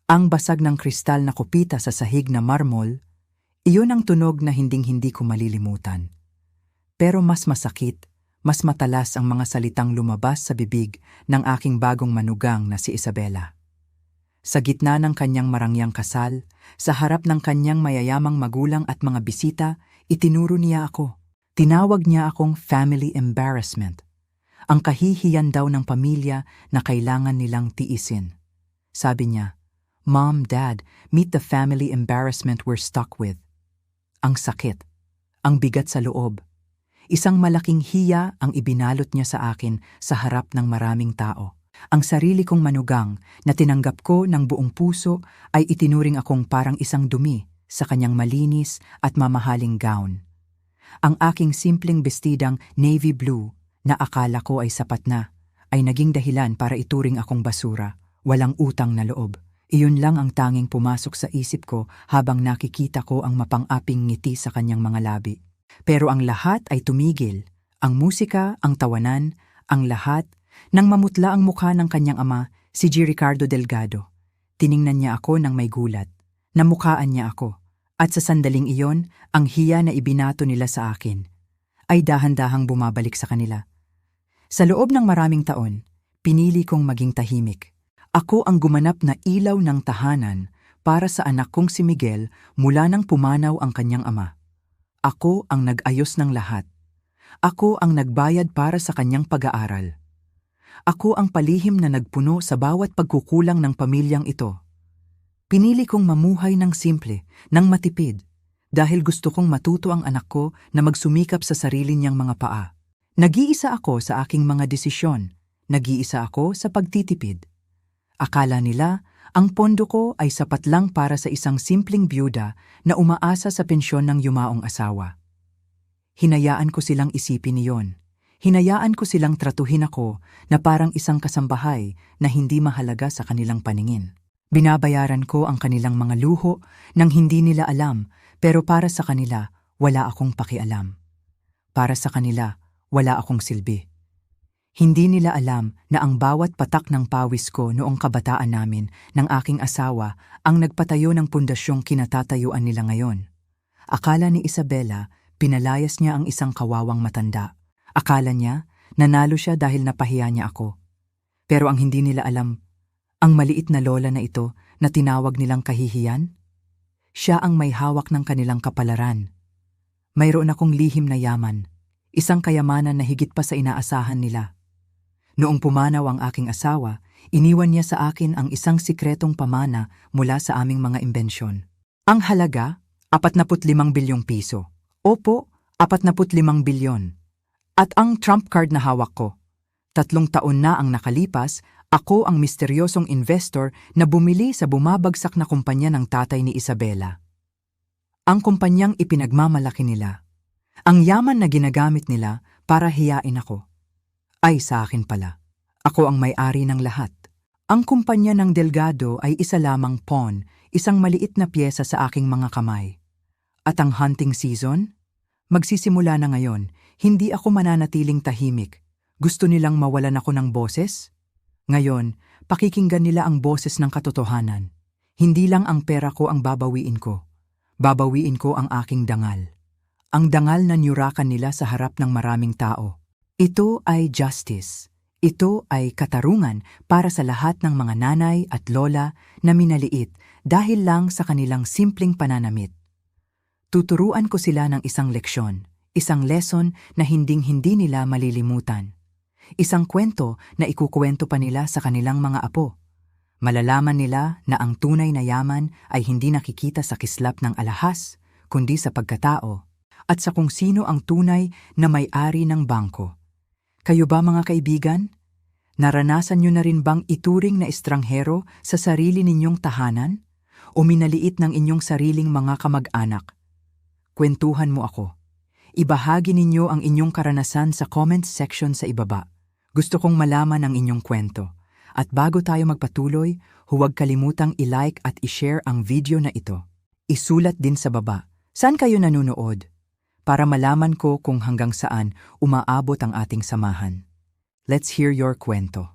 Ang basag ng kristal na kupita sa sahig na marmol, iyon ang tunog na hinding-hindi ko malilimutan. Pero mas masakit, mas matalas ang mga salitang lumabas sa bibig ng aking bagong manugang na si Isabela. Sa gitna ng kanyang marangyang kasal, sa harap ng kanyang mayayamang magulang at mga bisita, itinuro niya ako. Tinawag niya akong family embarrassment. Ang kahihiyan daw ng pamilya na kailangan nilang tiisin. Sabi niya, "Mom, Dad, meet the family embarrassment we're stuck with." Ang sakit, ang bigat sa loob. Isang malaking hiya ang ibinalot niya sa akin sa harap ng maraming tao. Ang sarili kong manugang na tinanggap ko ng buong puso ay itinuring akong parang isang dumi sa kanyang malinis at mamahaling gown. Ang aking simpleng bestidang navy blue na akala ko ay sapat na, ay naging dahilan para ituring akong basura, walang utang na loob. Iyon lang ang tanging pumasok sa isip ko habang nakikita ko ang mapang-aping ngiti sa kanyang mga labi. Pero ang lahat ay tumigil. Ang musika, ang tawanan, ang lahat, nang mamutla ang mukha ng kanyang ama, si G. Ricardo Delgado. Tiningnan niya ako ng may gulat. Namukhaan niya ako. At sa sandaling iyon, ang hiya na ibinato nila sa akin ay dahan-dahang bumabalik sa kanila. Sa loob ng maraming taon, pinili kong maging tahimik. Ako ang gumanap na ilaw ng tahanan para sa anak kong si Miguel mula nang pumanaw ang kanyang ama. Ako ang nag-ayos ng lahat. Ako ang nagbayad para sa kanyang pag-aaral. Ako ang palihim na nagpuno sa bawat pagkukulang ng pamilyang ito. Pinili kong mamuhay ng simple, ng matipid, dahil gusto kong matuto ang anak ko na magsumikap sa sarili niyang mga paa. Nag-iisa ako sa aking mga desisyon. Nag-iisa ako sa pagtitipid. Akala nila, ang pondo ko ay sapat lang para sa isang simpleng byuda na umaasa sa pensyon ng yumaong asawa. Hinayaan ko silang isipin iyon. Hinayaan ko silang tratuhin ako na parang isang kasambahay na hindi mahalaga sa kanilang paningin. Binabayaran ko ang kanilang mga luho nang hindi nila alam, pero para sa kanila, wala akong pakialam. Para sa kanila, wala akong silbi. Hindi nila alam na ang bawat patak ng pawis ko noong kabataan namin ng aking asawa ang nagpatayo ng pundasyong kinatatayuan nila ngayon. Akala ni Isabela, pinalayas niya ang isang kawawang matanda. Akala niya, nanalo siya dahil napahiya niya ako. Pero ang hindi nila alam, ang maliit na lola na ito na tinawag nilang kahihiyan, siya ang may hawak ng kanilang kapalaran. Mayroon akong lihim na yaman, isang kayamanan na higit pa sa inaasahan nila. Noong pumanaw ang aking asawa, iniwan niya sa akin ang isang sikretong pamana mula sa aming mga imbensyon. Ang halaga, 45 bilyong piso. Opo, 45 bilyon. At ang trump card na hawak ko. 3 taon na ang nakalipas, ako ang misteryosong investor na bumili sa bumabagsak na kumpanya ng tatay ni Isabela. Ang kumpanyang ipinagmamalaki nila. Ang yaman na ginagamit nila para hiyain ako. Ay sa akin pala. Ako ang may-ari ng lahat. Ang kumpanya ng Delgado ay isa lamang pawn, isang maliit na pyesa sa aking mga kamay. At ang hunting season? Magsisimula na ngayon, hindi ako mananatiling tahimik. Gusto nilang mawalan ako ng boses? Ngayon, pakikinggan nila ang boses ng katotohanan. Hindi lang ang pera ko ang babawiin ko. Babawiin ko ang aking dangal. Ang dangal na niyurakan nila sa harap ng maraming tao. Ito ay justice. Ito ay katarungan para sa lahat ng mga nanay at lola na minaliit dahil lang sa kanilang simpleng pananamit. Tuturuan ko sila ng isang leksyon, isang lesson na hinding-hindi nila malilimutan. Isang kwento na ikukwento pa nila sa kanilang mga apo. Malalaman nila na ang tunay na yaman ay hindi nakikita sa kislap ng alahas, kundi sa pagkatao, at sa kung sino ang tunay na may-ari ng bangko. Kayo ba mga kaibigan? Naranasan nyo na rin bang ituring na estranghero sa sarili ninyong tahanan? O minaliit ng inyong sariling mga kamag-anak? Kwentuhan mo ako. Ibahagi ninyo ang inyong karanasan sa comments section sa ibaba. Gusto kong malaman ang inyong kwento. At bago tayo magpatuloy, huwag kalimutang i-like at i-share ang video na ito. Isulat din sa baba, saan kayo nanonood? Para malaman ko kung hanggang saan umaabot ang ating samahan. Let's hear your kwento.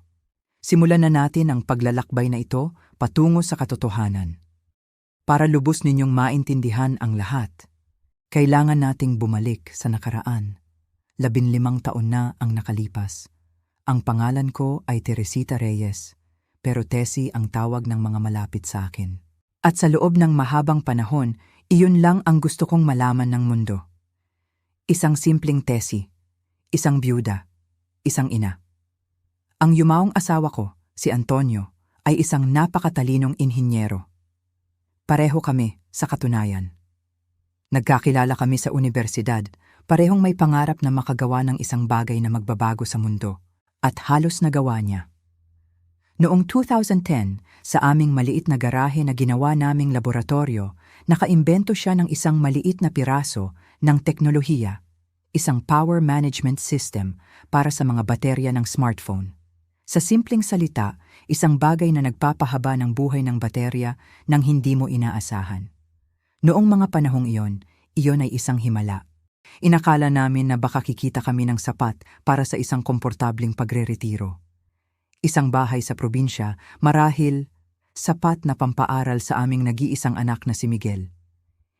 Simulan na natin ang paglalakbay na ito patungo sa katotohanan. Para lubos ninyong maintindihan ang lahat, kailangan nating bumalik sa nakaraan. 15 taon na ang nakalipas. Ang pangalan ko ay Teresita Reyes, pero Tessie ang tawag ng mga malapit sa akin. At sa loob ng mahabang panahon, iyon lang ang gusto kong malaman ng mundo. Isang simpleng Tessie, isang byuda, isang ina. Ang yumaong asawa ko, si Antonio, ay isang napakatalinong inhinyero. Pareho kami sa katunayan. Nagkakilala kami sa unibersidad, parehong may pangarap na makagawa ng isang bagay na magbabago sa mundo, at halos nagawa niya. Noong 2010, sa aming maliit na garahe na ginawa naming laboratorio, nakaimbento siya ng isang maliit na piraso ng teknolohiya, isang power management system para sa mga baterya ng smartphone. Sa simpleng salita, isang bagay na nagpapahaba ng buhay ng baterya nang hindi mo inaasahan. Noong mga panahong iyon ay isang himala. Inakala namin na baka kikita kami ng sapat para sa isang komportabling pagre-retiro. Isang bahay sa probinsya, marahil sapat na pampaaral sa aming nag-iisang anak na si Miguel.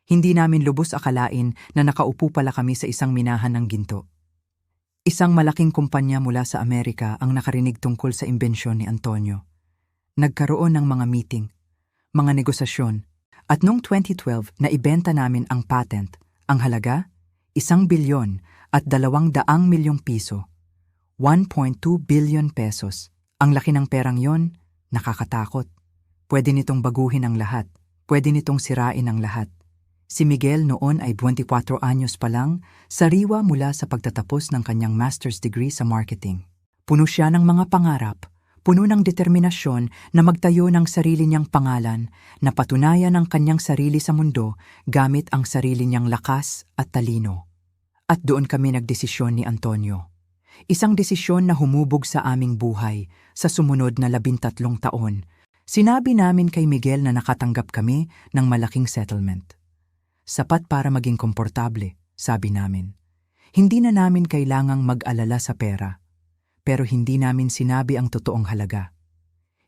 Hindi namin lubos akalain na nakaupo pala kami sa isang minahan ng ginto. Isang malaking kumpanya mula sa Amerika ang nakarinig tungkol sa imbensyon ni Antonio. Nagkaroon ng mga meeting, mga negosasyon, at noong 2012 naibenta namin ang patent, ang halaga, 1 bilyon at 200 milyong piso, 1.2 billion pesos. Ang laki ng perang yon, nakakatakot. Pwede nitong baguhin ang lahat, pwede nitong sirain ang lahat. Si Miguel noon ay 24 anyos pa lang, sariwa mula sa pagtatapos ng kanyang master's degree sa marketing. Puno siya ng mga pangarap, puno ng determinasyon na magtayo ng sarili niyang pangalan, na patunayan ang kanyang sarili sa mundo gamit ang sarili niyang lakas at talino. At doon kami nagdesisyon ni Antonio. Isang desisyon na humubog sa aming buhay sa sumunod na 13 taon. Sinabi namin kay Miguel na nakatanggap kami ng malaking settlement. Sapat para maging komportable, sabi namin. Hindi na namin kailangang mag-alala sa pera, pero hindi namin sinabi ang totoong halaga.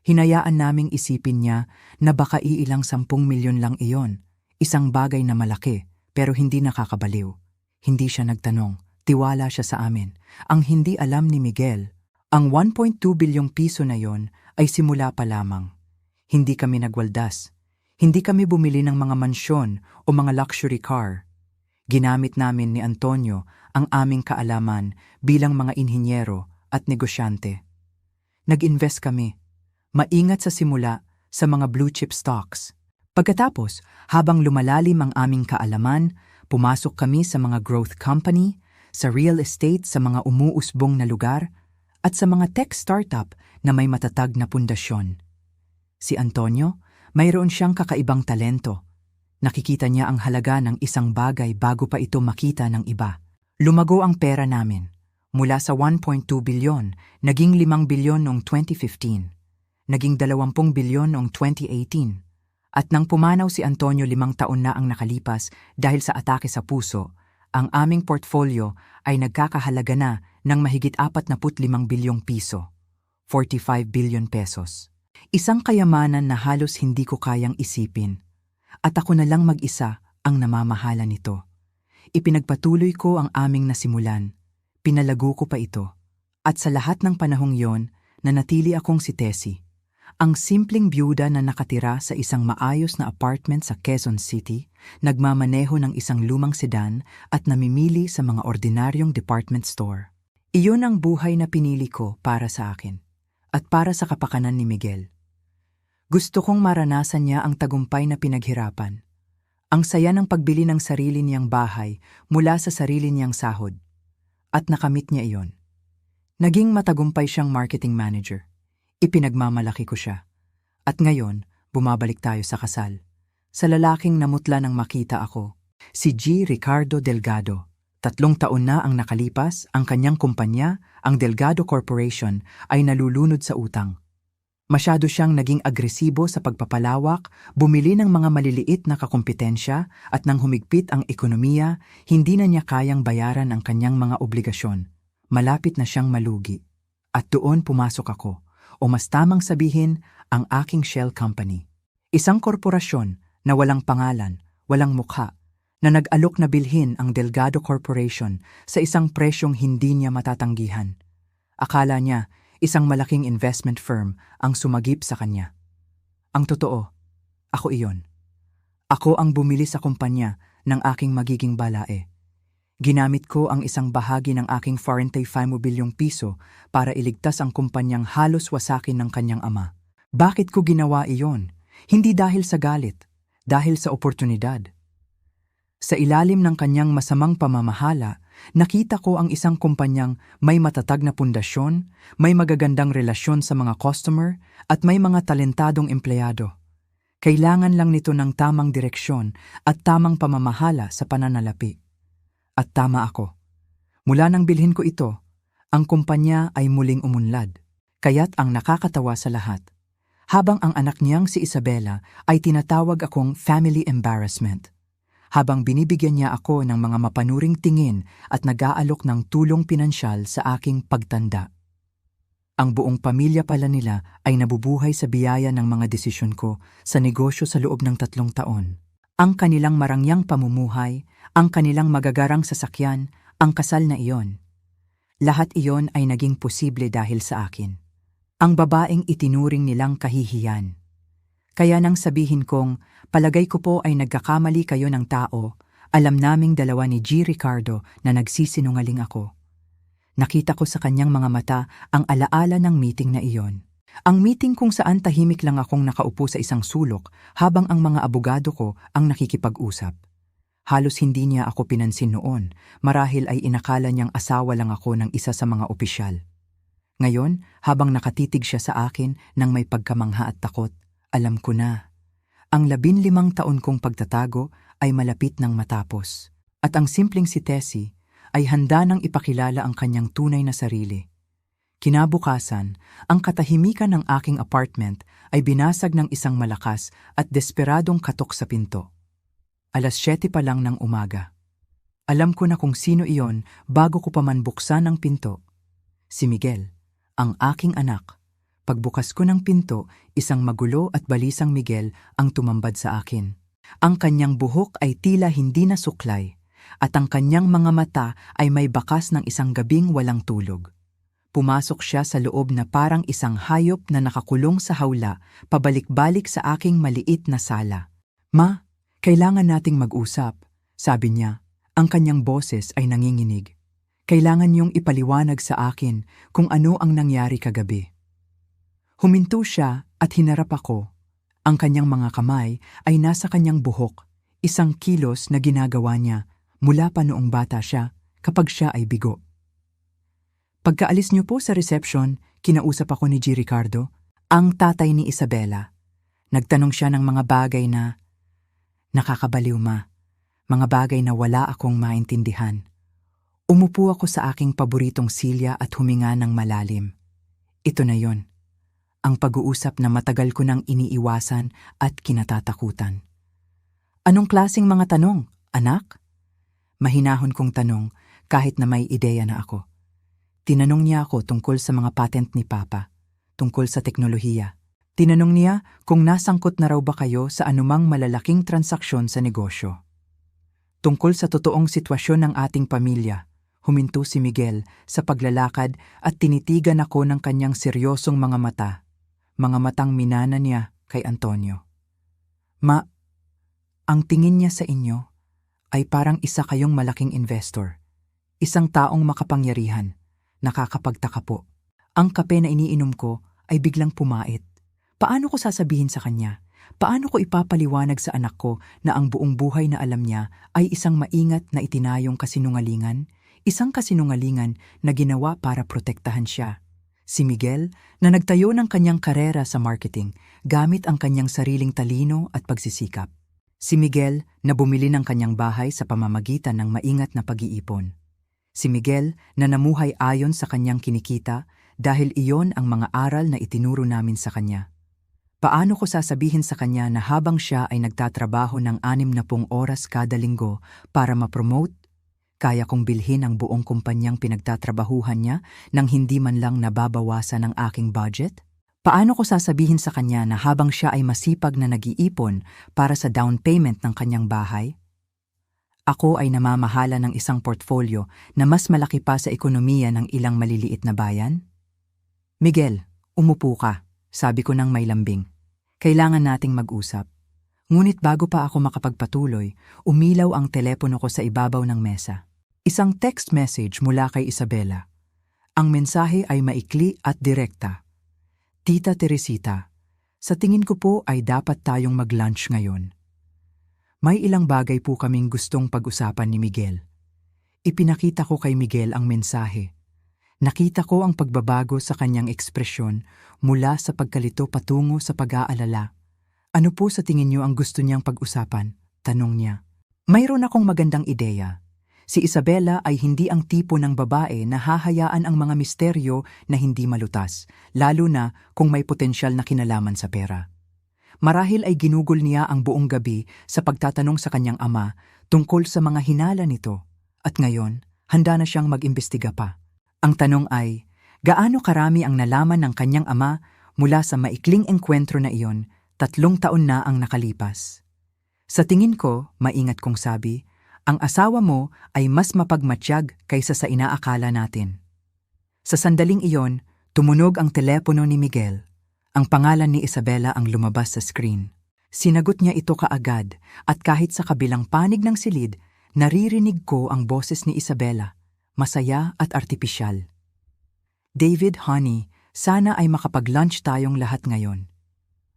Hinayaan naming isipin niya na baka iilang 10 milyon lang iyon, isang bagay na malaki pero hindi nakakabaliw. Hindi siya nagtanong, tiwala siya sa amin. Ang hindi alam ni Miguel, ang 1.2 bilyong piso na yon ay simula pa lamang. Hindi kami nagwaldas. Hindi kami bumili ng mga mansyon o mga luxury car. Ginamit namin ni Antonio ang aming kaalaman bilang mga inhinyero at negosyante. Nag-invest kami, maingat sa simula sa mga blue chip stocks. Pagkatapos, habang lumalalim ang aming kaalaman, pumasok kami sa mga growth company, sa real estate sa mga umuusbong na lugar, at sa mga tech startup na may matatag na pundasyon. Si Antonio, mayroon siyang kakaibang talento. Nakikita niya ang halaga ng isang bagay bago pa ito makita ng iba. Lumago ang pera namin. Mula sa 1.2 bilyon, naging 5 bilyon noong 2015. Naging 20 bilyon noong 2018. At nang pumanaw si Antonio 5 taon na ang nakalipas dahil sa atake sa puso, ang aming portfolio ay nagkakahalaga na ng mahigit 45 bilyong piso, 45 billion pesos. Isang kayamanan na halos hindi ko kayang isipin. At ako na lang mag-isa ang namamahala nito. Ipinagpatuloy ko ang aming nasimulan. Pinalago ko pa ito. At sa lahat ng panahong yon, nanatili akong si Tessie. Ang simpleng byuda na nakatira sa isang maayos na apartment sa Quezon City, nagmamaneho ng isang lumang sedan at namimili sa mga ordinaryong department store. Iyon ang buhay na pinili ko para sa akin at para sa kapakanan ni Miguel. Gusto kong maranasan niya ang tagumpay na pinaghirapan. Ang saya ng pagbili ng sarili niyang bahay mula sa sarili niyang sahod. At nakamit niya iyon. Naging matagumpay siyang marketing manager. Ipinagmamalaki ko siya. At ngayon, bumabalik tayo sa kasal. Sa lalaking namutla nang makita ako, si G. Ricardo Delgado. 3 taon na ang nakalipas, ang kanyang kumpanya, ang Delgado Corporation, ay nalulunod sa utang. Masyado siyang naging agresibo sa pagpapalawak, bumili ng mga maliliit na kakumpetensya at nang humigpit ang ekonomiya, hindi na niya kayang bayaran ang kanyang mga obligasyon. Malapit na siyang malugi. At doon pumasok ako, o mas tamang sabihin, ang aking shell company. Isang korporasyon na walang pangalan, walang mukha, na nag-alok na bilhin ang Delgado Corporation sa isang presyong hindi niya matatanggihan. Akala niya, isang malaking investment firm ang sumagip sa kanya. Ang totoo, ako iyon. Ako ang bumili sa kumpanya ng aking magiging balae. Ginamit ko ang isang bahagi ng aking 45 bilyong piso para iligtas ang kumpanyang halos wasakin ng kanyang ama. Bakit ko ginawa iyon? Hindi dahil sa galit, dahil sa oportunidad. Sa ilalim ng kanyang masamang pamamahala, nakita ko ang isang kumpanyang may matatag na pundasyon, may magagandang relasyon sa mga customer, at may mga talentadong empleyado. Kailangan lang nito ng tamang direksyon at tamang pamamahala sa pananalapi. At tama ako. Mula nang bilhin ko ito, ang kumpanya ay muling umunlad. Kaya't ang nakakatawa sa lahat, habang ang anak niyang si Isabela ay tinatawag akong family embarrassment. Habang binibigyan niya ako ng mga mapanuring tingin at nag-aalok ng tulong pinansyal sa aking pagtanda. Ang buong pamilya pala nila ay nabubuhay sa biyaya ng mga desisyon ko sa negosyo sa loob ng 3 taon. Ang kanilang marangyang pamumuhay, ang kanilang magagarang sasakyan, ang kasal na iyon. Lahat iyon ay naging posible dahil sa akin. Ang babaeng itinuring nilang kahihiyan. Kaya nang sabihin kong, palagay ko po ay nagkakamali kayo ng tao, alam naming dalawa ni G. Ricardo na nagsisinungaling ako. Nakita ko sa kanyang mga mata ang alaala ng meeting na iyon. Ang meeting kung saan tahimik lang akong nakaupo sa isang sulok habang ang mga abogado ko ang nakikipag-usap. Halos hindi niya ako pinansin noon, marahil ay inakala niyang asawa lang ako ng isa sa mga opisyal. Ngayon, habang nakatitig siya sa akin nang may pagkamangha at takot, alam ko na. Ang 15 taon kong pagtatago ay malapit nang matapos. At ang simpleng si Tessie ay handa nang ipakilala ang kanyang tunay na sarili. Kinabukasan, ang katahimikan ng aking apartment ay binasag ng isang malakas at desperadong katok sa pinto. 7:00 pa lang ng umaga. Alam ko na kung sino iyon bago ko pa man buksan ang pinto. Si Miguel, ang aking anak. Pagbukas ko ng pinto, isang magulo at balisang Miguel ang tumambad sa akin. Ang kanyang buhok ay tila hindi na suklay, at ang kanyang mga mata ay may bakas ng isang gabing walang tulog. Pumasok siya sa loob na parang isang hayop na nakakulong sa hawla, pabalik-balik sa aking maliit na sala. "Ma, kailangan nating mag-usap," sabi niya. Ang kanyang boses ay nanginginig. "Kailangan niyong ipaliwanag sa akin kung ano ang nangyari kagabi." Huminto siya at hinarap ako. Ang kanyang mga kamay ay nasa kanyang buhok, isang kilos na ginagawa niya mula pa noong bata siya kapag siya ay bigo. Pagkaalis niyo po sa reception, kinausap ako ni G. Ricardo, ang tatay ni Isabela. Nagtanong siya ng mga bagay na nakakabaliw, ma. Mga bagay na wala akong maintindihan. Umupo ako sa aking paboritong silya at huminga ng malalim. Ito na yon. Ang pag-uusap na matagal ko nang iniiwasan at kinatatakutan. "Anong klaseng mga tanong, anak?" Mahinahon kong tanong kahit na may ideya na ako. Tinanong niya ako tungkol sa mga patent ni Papa, tungkol sa teknolohiya. Tinanong niya kung nasangkot na raw ba kayo sa anumang malalaking transaksyon sa negosyo. Tungkol sa totoong sitwasyon ng ating pamilya, huminto si Miguel sa paglalakad at tinitigan ako ng kanyang seryosong mga matang minana niya kay Antonio. "Ma, ang tingin niya sa inyo ay parang isa kayong malaking investor, isang taong makapangyarihan. Nakakapagtaka po. Ang kape na iniinom ko ay biglang pumait. Paano ko sasabihin sa kanya? Paano ko ipapaliwanag sa anak ko na ang buong buhay na alam niya ay isang maingat na itinayong kasinungalingan? Isang kasinungalingan na ginawa para protektahan siya. Si Miguel na nagtayo ng kanyang karera sa marketing gamit ang kanyang sariling talino at pagsisikap. Si Miguel na bumili ng kanyang bahay sa pamamagitan ng maingat na pag-iipon. Si Miguel na namuhay ayon sa kanyang kinikita dahil iyon ang mga aral na itinuro namin sa kanya. Paano ko sasabihin sa kanya na habang siya ay nagtatrabaho ng 60 oras kada linggo para ma-promote, kaya kong bilhin ang buong kumpanyang pinagtatrabahuhan niya nang hindi man lang nababawasan ang aking budget? Paano ko sasabihin sa kanya na habang siya ay masipag na nag-iipon para sa down payment ng kanyang bahay? Ako ay namamahala ng isang portfolio na mas malaki pa sa ekonomiya ng ilang maliliit na bayan? Miguel, umupo ka, sabi ko ng may lambing. Kailangan nating mag-usap. Ngunit bago pa ako makapagpatuloy, umilaw ang telepono ko sa ibabaw ng mesa. Isang text message mula kay Isabela. Ang mensahe ay maikli at direkta. Tita Teresita, sa tingin ko po ay dapat tayong mag-lunch ngayon. May ilang bagay po kaming gustong pag-usapan ni Miguel. Ipinakita ko kay Miguel ang mensahe. Nakita ko ang pagbabago sa kanyang ekspresyon mula sa pagkalito patungo sa pag-aalala. Ano po sa tingin niyo ang gusto niyang pag-usapan? Tanong niya. Mayroon akong magandang ideya. Si Isabela ay hindi ang tipo ng babae na hahayaan ang mga misteryo na hindi malutas, lalo na kung may potensyal na kinalaman sa pera. Marahil ay ginugol niya ang buong gabi sa pagtatanong sa kanyang ama tungkol sa mga hinala nito. At ngayon, handa na siyang mag-imbestiga pa. Ang tanong ay, gaano karami ang nalaman ng kanyang ama mula sa maikling engkwentro na iyon? 3 taon na ang nakalipas. Sa tingin ko, maingat kong sabi, ang asawa mo ay mas mapagmatsyag kaysa sa inaakala natin. Sa sandaling iyon, tumunog ang telepono ni Miguel. Ang pangalan ni Isabela ang lumabas sa screen. Sinagot niya ito kaagad at kahit sa kabilang panig ng silid, naririnig ko ang boses ni Isabela, masaya at artipisyal. David, honey, sana ay makapag-lunch tayong lahat ngayon.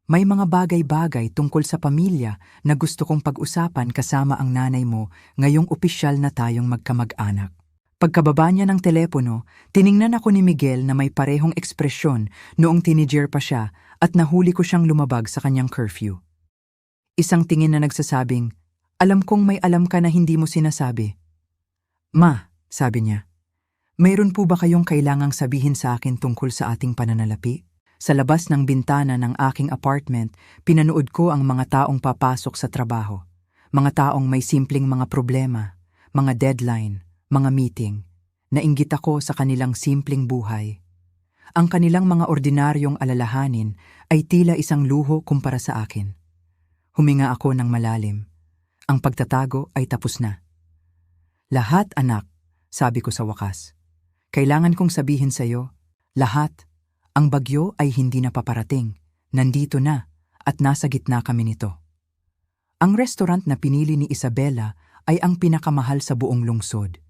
May mga bagay-bagay tungkol sa pamilya na gusto kong pag-usapan kasama ang nanay mo ngayong opisyal na tayong magkamag-anak. Pagkababa niya ng telepono, tiningnan ako ni Miguel na may parehong ekspresyon noong teenager pa siya at nahuli ko siyang lumabag sa kanyang curfew. Isang tingin na nagsasabing, alam kong may alam ka na hindi mo sinasabi. Ma, sabi niya, mayroon po ba kayong kailangang sabihin sa akin tungkol sa ating pananalapi? Sa labas ng bintana ng aking apartment, pinanood ko ang mga taong papasok sa trabaho. Mga taong may simpleng mga problema, mga deadline, mga meeting. Nainggit ako sa kanilang simpleng buhay. Ang kanilang mga ordinaryong alalahanin ay tila isang luho kumpara sa akin. Huminga ako ng malalim. Ang pagtatago ay tapos na. Lahat, anak, sabi ko sa wakas. Kailangan kong sabihin sa iyo, lahat. Ang bagyo ay hindi na paparating, nandito na, at nasa gitna kami nito. Ang restaurant na pinili ni Isabela ay ang pinakamahal sa buong lungsod.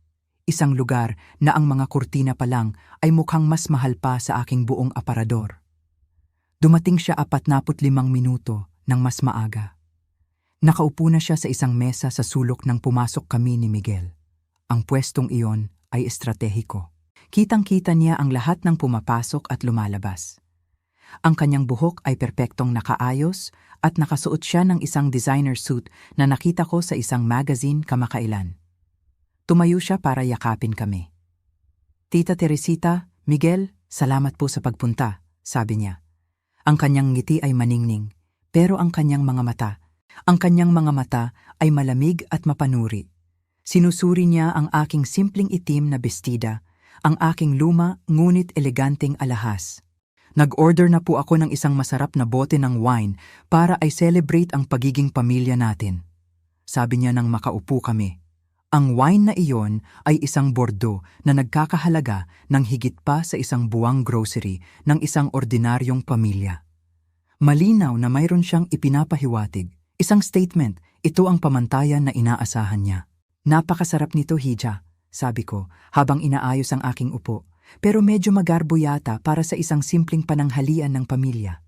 Isang lugar na ang mga kurtina pa lang ay mukhang mas mahal pa sa aking buong aparador. Dumating siya 45 minuto ng mas maaga. Nakaupo na siya sa isang mesa sa sulok nang pumasok kami ni Miguel. Ang pwestong iyon ay estratehiko. Kitang-kita niya ang lahat ng pumapasok at lumalabas. Ang kanyang buhok ay perpektong nakaayos at nakasuot siya ng isang designer suit na nakita ko sa isang magazine kamakailan. Tumayo siya para yakapin kami. Tita Teresita, Miguel, salamat po sa pagpunta, sabi niya. Ang kanyang ngiti ay maningning, pero ang kanyang mga mata ay malamig at mapanuri. Sinusuri niya ang aking simpleng itim na bestida, ang aking luma ngunit eleganteng alahas. Nag-order na po ako ng isang masarap na bote ng wine para ay celebrate ang pagiging pamilya natin. Sabi niya nang makaupo kami. Ang wine na iyon ay isang Bordeaux na nagkakahalaga ng higit pa sa isang buwang grocery ng isang ordinaryong pamilya. Malinaw na mayroon siyang ipinapahiwatig. Isang statement, ito ang pamantayan na inaasahan niya. Napakasarap nito, Hija, sabi ko habang inaayos ang aking upo, pero medyo magarbo yata para sa isang simpleng pananghalian ng pamilya.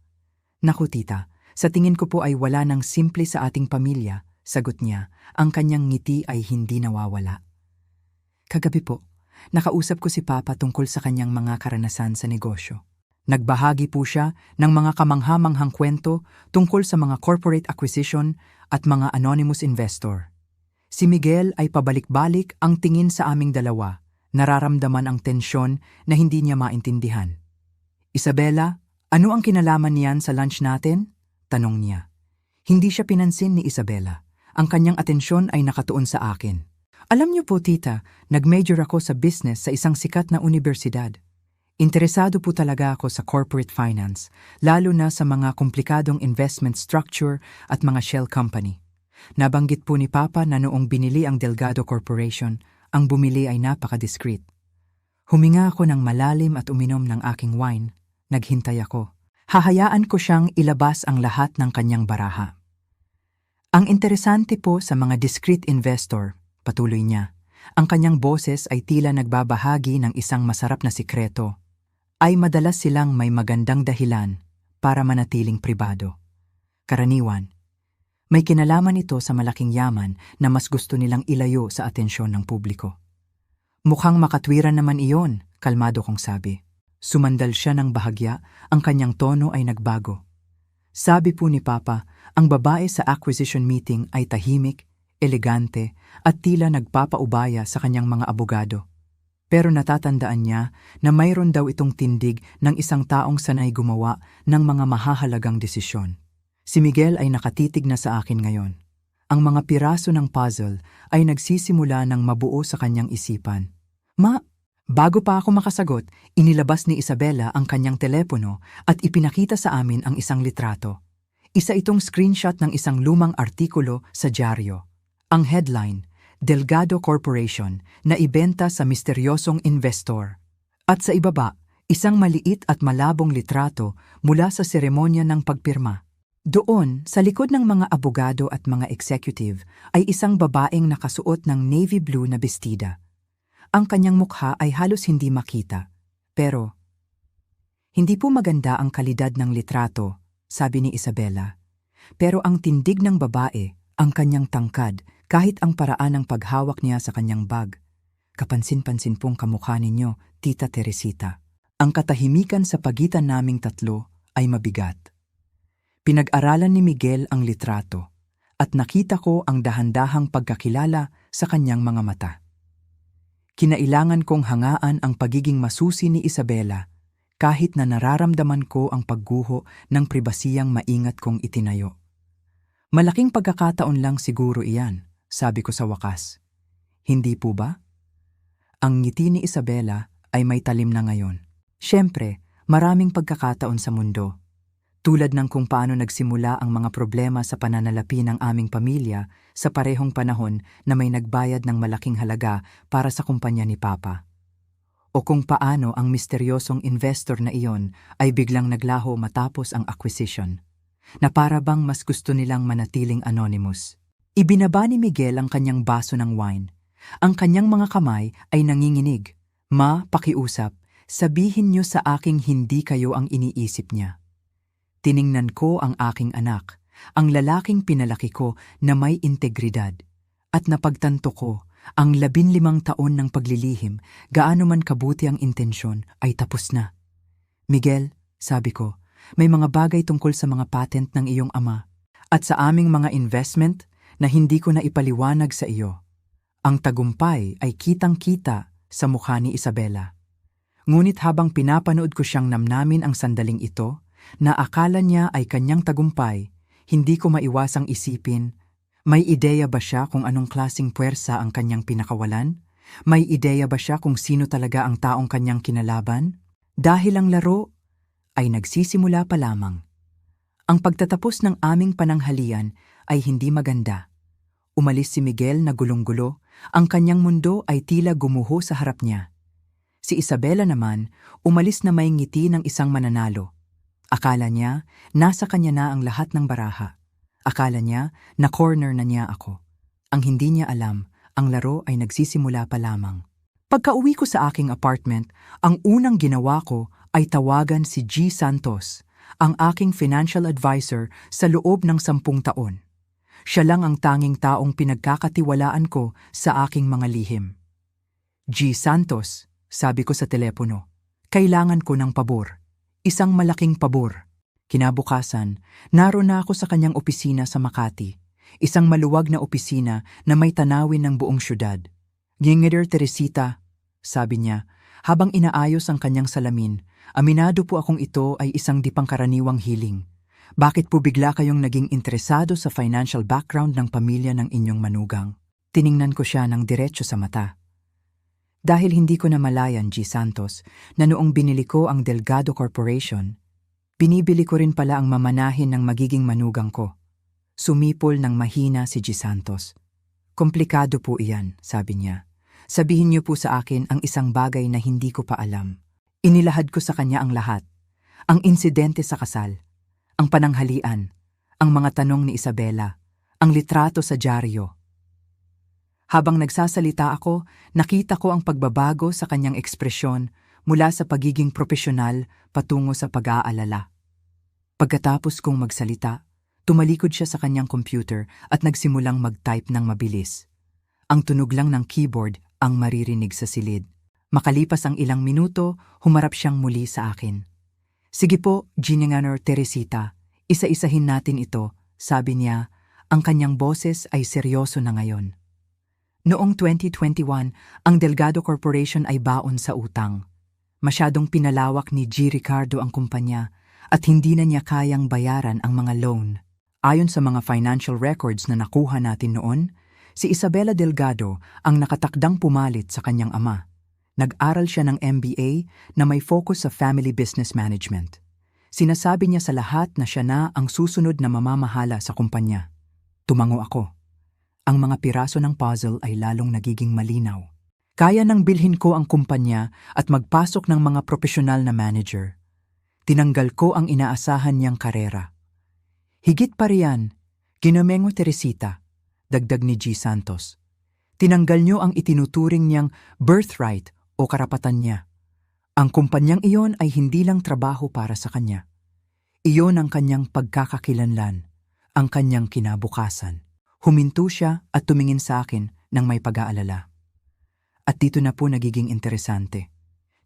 Naku tita, sa tingin ko po ay wala nang simple sa ating pamilya, sagot niya, ang kanyang ngiti ay hindi nawawala. Kagabi po, nakausap ko si Papa tungkol sa kanyang mga karanasan sa negosyo. Nagbahagi po siya ng mga kamangha-manghang kwento tungkol sa mga corporate acquisition at mga anonymous investor. Si Miguel ay pabalik-balik ang tingin sa aming dalawa, nararamdaman ang tensyon na hindi niya maintindihan. Isabela, ano ang kinalaman niyan sa lunch natin? Tanong niya. Hindi siya pinansin ni Isabela. Ang kanyang atensyon ay nakatuon sa akin. Alam niyo po tita, nag-major ako sa business sa isang sikat na universidad. Interesado po talaga ako sa corporate finance, lalo na sa mga komplikadong investment structure at mga shell company. Nabanggit po ni Papa na noong binili ang Delgado Corporation, ang bumili ay napaka-discreet. Huminga ako ng malalim at uminom ng aking wine. Naghintay ako. Hahayaan ko siyang ilabas ang lahat ng kanyang baraha. Ang interesante po sa mga discreet investor, patuloy niya, ang kanyang boses ay tila nagbabahagi ng isang masarap na sikreto, ay madalas silang may magandang dahilan para manatiling pribado. Karaniwan, may kinalaman ito sa malaking yaman na mas gusto nilang ilayo sa atensyon ng publiko. Mukhang makatwiran naman iyon, kalmado kong sabi. Sumandal siya ng bahagya, ang kanyang tono ay nagbago. Sabi po ni Papa, ang babae sa acquisition meeting ay tahimik, elegante, at tila nagpapaubaya sa kanyang mga abogado. Pero natatandaan niya na mayroon daw itong tindig ng isang taong sanay gumawa ng mga mahahalagang desisyon. Si Miguel ay nakatitig na sa akin ngayon. Ang mga piraso ng puzzle ay nagsisimula ng mabuo sa kanyang isipan. Bago pa ako makasagot, inilabas ni Isabela ang kanyang telepono at ipinakita sa amin ang isang litrato. Isa itong screenshot ng isang lumang artikulo sa dyaryo. Ang headline, Delgado Corporation na ibenta sa misteryosong investor. At sa ibaba, isang maliit at malabong litrato mula sa seremonya ng pagpirma. Doon, sa likod ng mga abogado at mga executive, ay isang babaeng nakasuot ng navy blue na bestida. Ang kanyang mukha ay halos hindi makita. Pero, hindi po maganda ang kalidad ng litrato, sabi ni Isabela. Pero ang tindig ng babae, ang kanyang tangkad, kahit ang paraan ng paghawak niya sa kanyang bag. Kapansin-pansin pong kamukha ninyo, Tita Teresita. Ang katahimikan sa pagitan naming tatlo ay mabigat. Pinag-aralan ni Miguel ang litrato at nakita ko ang dahan-dahang pagkakilala sa kanyang mga mata. Kinailangan kong hangaan ang pagiging masusi ni Isabela kahit na nararamdaman ko ang pagguho ng pribasiyang maingat kong itinayo. Malaking pagkakataon lang siguro iyan, sabi ko sa wakas. Hindi po ba? Ang ngiti ni Isabela ay may talim na ngayon. Siyempre, maraming pagkakataon sa mundo. Tulad ng kung paano nagsimula ang mga problema sa pananalapi ng aming pamilya sa parehong panahon na may nagbayad ng malaking halaga para sa kumpanya ni Papa. O kung paano ang misteryosong investor na iyon ay biglang naglaho matapos ang acquisition, na para bang mas gusto nilang manatiling anonymous. Ibinaba ni Miguel ang kanyang baso ng wine. Ang kanyang mga kamay ay nanginginig. Ma, pakiusap, sabihin niyo sa aking hindi kayo ang iniisip niya. Tiningnan ko ang aking anak, ang lalaking pinalaki ko na may integridad. At napagtanto ko, ang 15 taon ng paglilihim, gaano man kabuti ang intensyon, ay tapos na. Miguel, sabi ko, may mga bagay tungkol sa mga patent ng iyong ama at sa aming mga investment na hindi ko na ipaliwanag sa iyo. Ang tagumpay ay kitang-kita sa mukha ni Isabela. Ngunit habang pinapanood ko siyang namnamin ang sandaling ito, na akala niya ay kanyang tagumpay, hindi ko maiwasang isipin, may ideya ba siya kung anong klaseng puwersa ang kanyang pinakawalan? May ideya ba siya kung sino talaga ang taong kanyang kinalaban? Dahil ang laro ay nagsisimula pa lamang. Ang pagtatapos ng aming pananghalian ay hindi maganda. Umalis si Miguel na gulong-gulo, ang kanyang mundo ay tila gumuho sa harap niya. Si Isabela naman, umalis na may ngiti ng isang mananalo. Akala niya, nasa kanya na ang lahat ng baraha. Akala niya, na-corner na niya ako. Ang hindi niya alam, ang laro ay nagsisimula pa lamang. Pagka-uwi ko sa aking apartment, ang unang ginawa ko ay tawagan si G. Santos, ang aking financial advisor sa loob ng 10 taon. Siya lang ang tanging taong pinagkakatiwalaan ko sa aking mga lihim. G. Santos, sabi ko sa telepono, kailangan ko ng pabor. Isang malaking pabor. Kinabukasan, naroon na ako sa kanyang opisina sa Makati. Isang maluwag na opisina na may tanawin ng buong syudad. Gingeder Teresita, sabi niya, habang inaayos ang kanyang salamin, aminado po akong ito ay isang di pangkaraniwang hiling. Bakit po bigla kayong naging interesado sa financial background ng pamilya ng inyong manugang? Tiningnan ko siya ng diretso sa mata. Dahil hindi ko namalayan, G. Santos, na noong binili ko ang Delgado Corporation, binibili ko rin pala ang mamanahin ng magiging manugang ko. Sumipol ng mahina si G. Santos. Komplikado po iyan, sabi niya. Sabihin niyo po sa akin ang isang bagay na hindi ko pa alam. Inilahad ko sa kanya ang lahat. Ang insidente sa kasal, ang pananghalian, ang mga tanong ni Isabela, ang litrato sa dyaryo. Habang nagsasalita ako, nakita ko ang pagbabago sa kanyang ekspresyon mula sa pagiging profesional patungo sa pag-aalala. Pagkatapos kong magsalita, tumalikod siya sa kanyang computer at nagsimulang mag-type ng mabilis. Ang tunog lang ng keyboard ang maririnig sa silid. Makalipas ang ilang minuto, humarap siyang muli sa akin. Sige po, Ginenganor Teresita, isa-isahin natin ito, sabi niya, ang kanyang boses ay seryoso na ngayon. Noong 2021, ang Delgado Corporation ay baon sa utang. Masyadong pinalawak ni G. Ricardo ang kumpanya at hindi na niya kayang bayaran ang mga loan. Ayon sa mga financial records na nakuha natin noon, si Isabela Delgado ang nakatakdang pumalit sa kanyang ama. Nag-aral siya ng MBA na may focus sa family business management. Sinasabi niya sa lahat na siya na ang susunod na mamamahala sa kumpanya. Tumango ako. Ang mga piraso ng puzzle ay lalong nagiging malinaw. Kaya nang bilhin ko ang kumpanya at magpasok ng mga profesional na manager. Tinanggal ko ang inaasahan niyang karera. Higit pa riyan, Ginamengo Teresita, dagdag ni G. Santos. Tinanggal niyo ang itinuturing niyang birthright o karapatan niya. Ang kumpanyang iyon ay hindi lang trabaho para sa kanya. Iyon ang kanyang pagkakakilanlan, ang kanyang kinabukasan. Huminto siya at tumingin sa akin ng may pag-aalala. At dito na po nagiging interesante.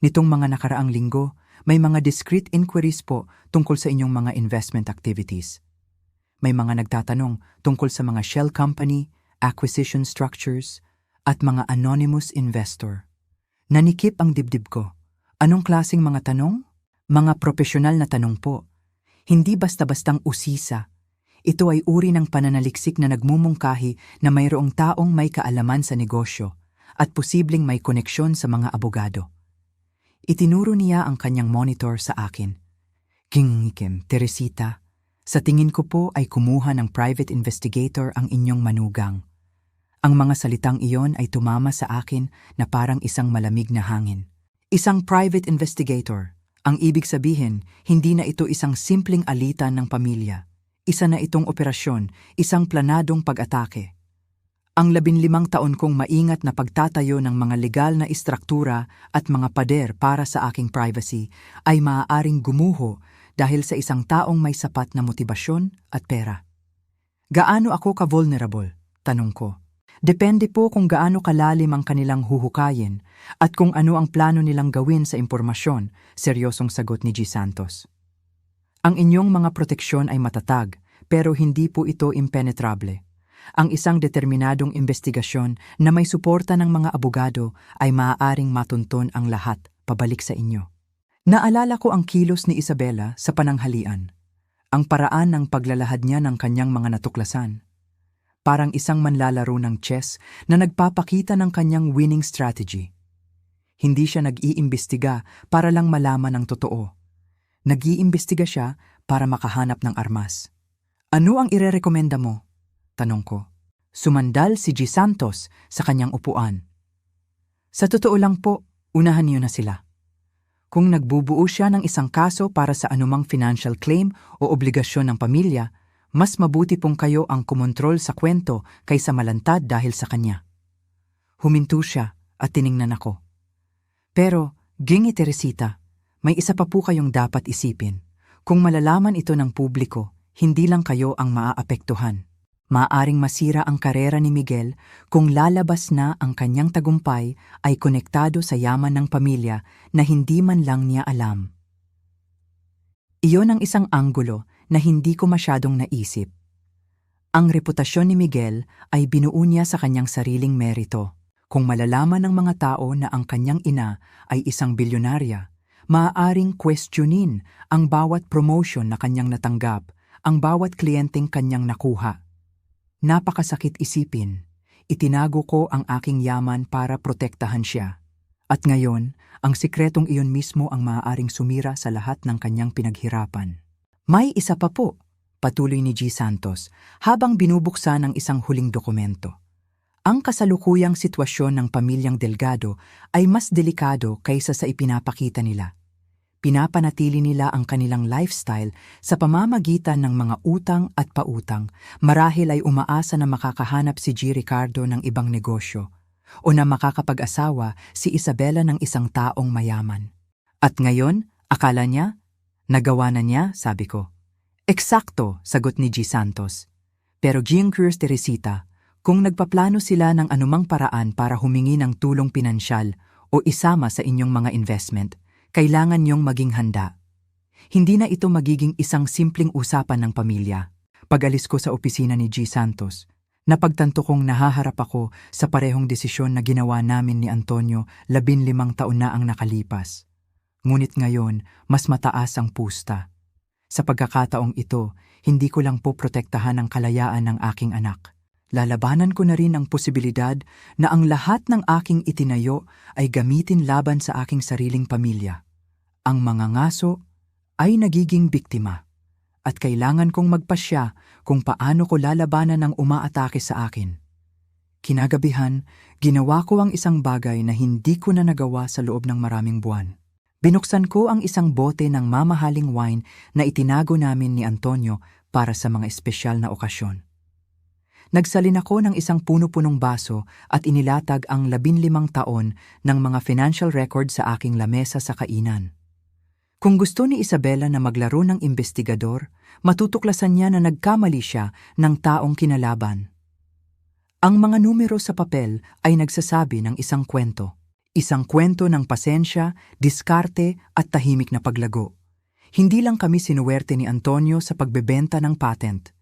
Nitong mga nakaraang linggo, may mga discrete inquiries po tungkol sa inyong mga investment activities. May mga nagtatanong tungkol sa mga shell company, acquisition structures, at mga anonymous investor. Nanikip ang dibdib ko. Anong klaseng mga tanong? Mga profesional na tanong po. Hindi basta-bastang usisa. Ito ay uri ng pananaliksik na nagmumungkahi na mayroong taong may kaalaman sa negosyo at posibleng may koneksyon sa mga abogado. Itinuro niya ang kanyang monitor sa akin. Gingikim, Teresita, sa tingin ko po ay kumuha ng private investigator ang inyong manugang. Ang mga salitang iyon ay tumama sa akin na parang isang malamig na hangin. Isang private investigator. Ang ibig sabihin, hindi na ito isang simpleng alitan ng pamilya. Isa na itong operasyon, isang planadong pag-atake. Ang 15 taon kong maingat na pagtatayo ng mga legal na istruktura at mga pader para sa aking privacy ay maaaring gumuho dahil sa isang taong may sapat na motibasyon at pera. Gaano ako ka-vulnerable? Tanong ko. Depende po kung gaano kalalim ang kanilang huhukayin at kung ano ang plano nilang gawin sa impormasyon, seryosong sagot ni G. Santos. Ang inyong mga proteksyon ay matatag, pero hindi po ito impenetrable. Ang isang determinadong investigasyon na may suporta ng mga abogado ay maaaring matunton ang lahat pabalik sa inyo. Naalala ko ang kilos ni Isabela sa pananghalian. Ang paraan ng paglalahad niya ng kanyang mga natuklasan. Parang isang manlalaro ng chess na nagpapakita ng kanyang winning strategy. Hindi siya nag-iimbestiga para lang malaman ang totoo. Nag-iimbestiga siya para makahanap ng armas. Ano ang irerekomenda mo? Tanong ko. Sumandal si G. Santos sa kanyang upuan. Sa totoo lang po, unahan niyo na sila. Kung nagbubuo siya ng isang kaso para sa anumang financial claim o obligasyon ng pamilya, mas mabuti pong kayo ang kumontrol sa kwento kaysa malantad dahil sa kanya. Huminto siya at tiningnan ako. Pero, Gingi Teresita, may isa pa po kayong dapat isipin. Kung malalaman ito ng publiko, hindi lang kayo ang maaapektuhan. Maaaring masira ang karera ni Miguel kung lalabas na ang kanyang tagumpay ay konektado sa yaman ng pamilya na hindi man lang niya alam. Iyon ang isang anggulo na hindi ko masyadong naisip. Ang reputasyon ni Miguel ay binuo niya sa kanyang sariling merito. Kung malalaman ng mga tao na ang kanyang ina ay isang bilyonarya, maaaring questionin ang bawat promotion na kanyang natanggap, ang bawat kliyenteng kanyang nakuha. Napakasakit isipin. Itinago ko ang aking yaman para protektahan siya. At ngayon, ang sikretong iyon mismo ang maaaring sumira sa lahat ng kanyang pinaghirapan. May isa pa po, patuloy ni G. Santos, habang binubuksan ang isang huling dokumento. Ang kasalukuyang sitwasyon ng pamilyang Delgado ay mas delikado kaysa sa ipinapakita nila. Pinapanatili nila ang kanilang lifestyle sa pamamagitan ng mga utang at pautang, marahil ay umaasa na makakahanap si G. Ricardo ng ibang negosyo o na makakapag-asawa si Isabela ng isang taong mayaman. At ngayon, akala niya, nagawa na niya, sabi ko. Eksakto, sagot ni G. Santos. Pero Jean Cruz Teresita, kung nagpaplano sila ng anumang paraan para humingi ng tulong pinansyal o isama sa inyong mga investment, kailangan niyong maging handa. Hindi na ito magiging isang simpleng usapan ng pamilya. Pag-alis ko sa opisina ni G. Santos, napagtanto kong nahaharap ako sa parehong desisyon na ginawa namin ni Antonio 15 taon na ang nakalipas. Ngunit ngayon, mas mataas ang pusta. Sa pagkakataong ito, hindi ko lang po protektahan ang kalayaan ng aking anak. Lalabanan ko na rin ang posibilidad na ang lahat ng aking itinayo ay gamitin laban sa aking sariling pamilya. Ang mga ngaso ay nagiging biktima at kailangan kong magpasya kung paano ko lalabanan ang umaatake sa akin. Kinagabihan, ginawa ko ang isang bagay na hindi ko na nagawa sa loob ng maraming buwan. Binuksan ko ang isang bote ng mamahaling wine na itinago namin ni Antonio para sa mga espesyal na okasyon. Nagsalin ako ng isang puno-punong baso at inilatag ang 15 taon ng mga financial record sa aking lamesa sa kainan. Kung gusto ni Isabela na maglaro ng investigador, matutuklasan niya na nagkamali siya ng taong kinalaban. Ang mga numero sa papel ay nagsasabi ng isang kwento. Isang kwento ng pasensya, diskarte at tahimik na paglago. Hindi lang kami sinuwerte ni Antonio sa pagbebenta ng patent.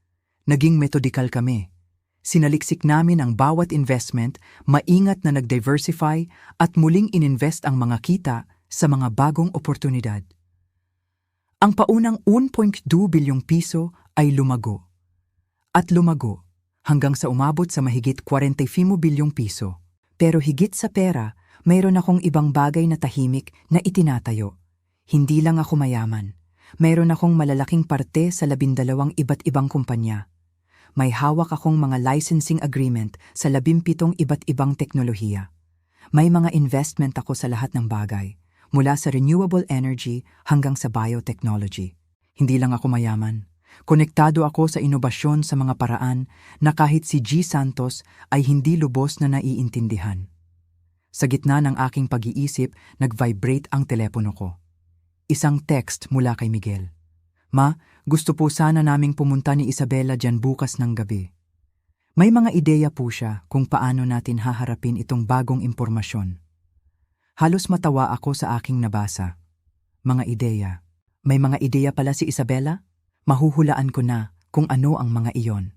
Naging metodikal kami. Sinaliksik namin ang bawat investment, maingat na nag-diversify at muling ininvest ang mga kita sa mga bagong oportunidad. Ang paunang 1.2 bilyong piso ay lumago. At lumago hanggang sa umabot sa mahigit 45 bilyong piso. Pero higit sa pera, mayroon akong ibang bagay na tahimik na itinatayo. Hindi lang ako mayaman. Mayroon akong malalaking parte sa 12 iba't ibang kumpanya. May hawak akong mga licensing agreement sa 17 iba't ibang teknolohiya. May mga investment ako sa lahat ng bagay, mula sa renewable energy hanggang sa biotechnology. Hindi lang ako mayaman. Konektado ako sa inobasyon sa mga paraan na kahit si G. Santos ay hindi lubos na naiintindihan. Sa gitna ng aking pag-iisip, nag-vibrate ang telepono ko. Isang text mula kay Miguel. Ma, gusto po sana naming pumunta ni Isabela dyan bukas ng gabi. May mga ideya po siya kung paano natin haharapin itong bagong impormasyon. Halos matawa ako sa aking nabasa. Mga ideya. May mga ideya pala si Isabela? Mahuhulaan ko na kung ano ang mga iyon.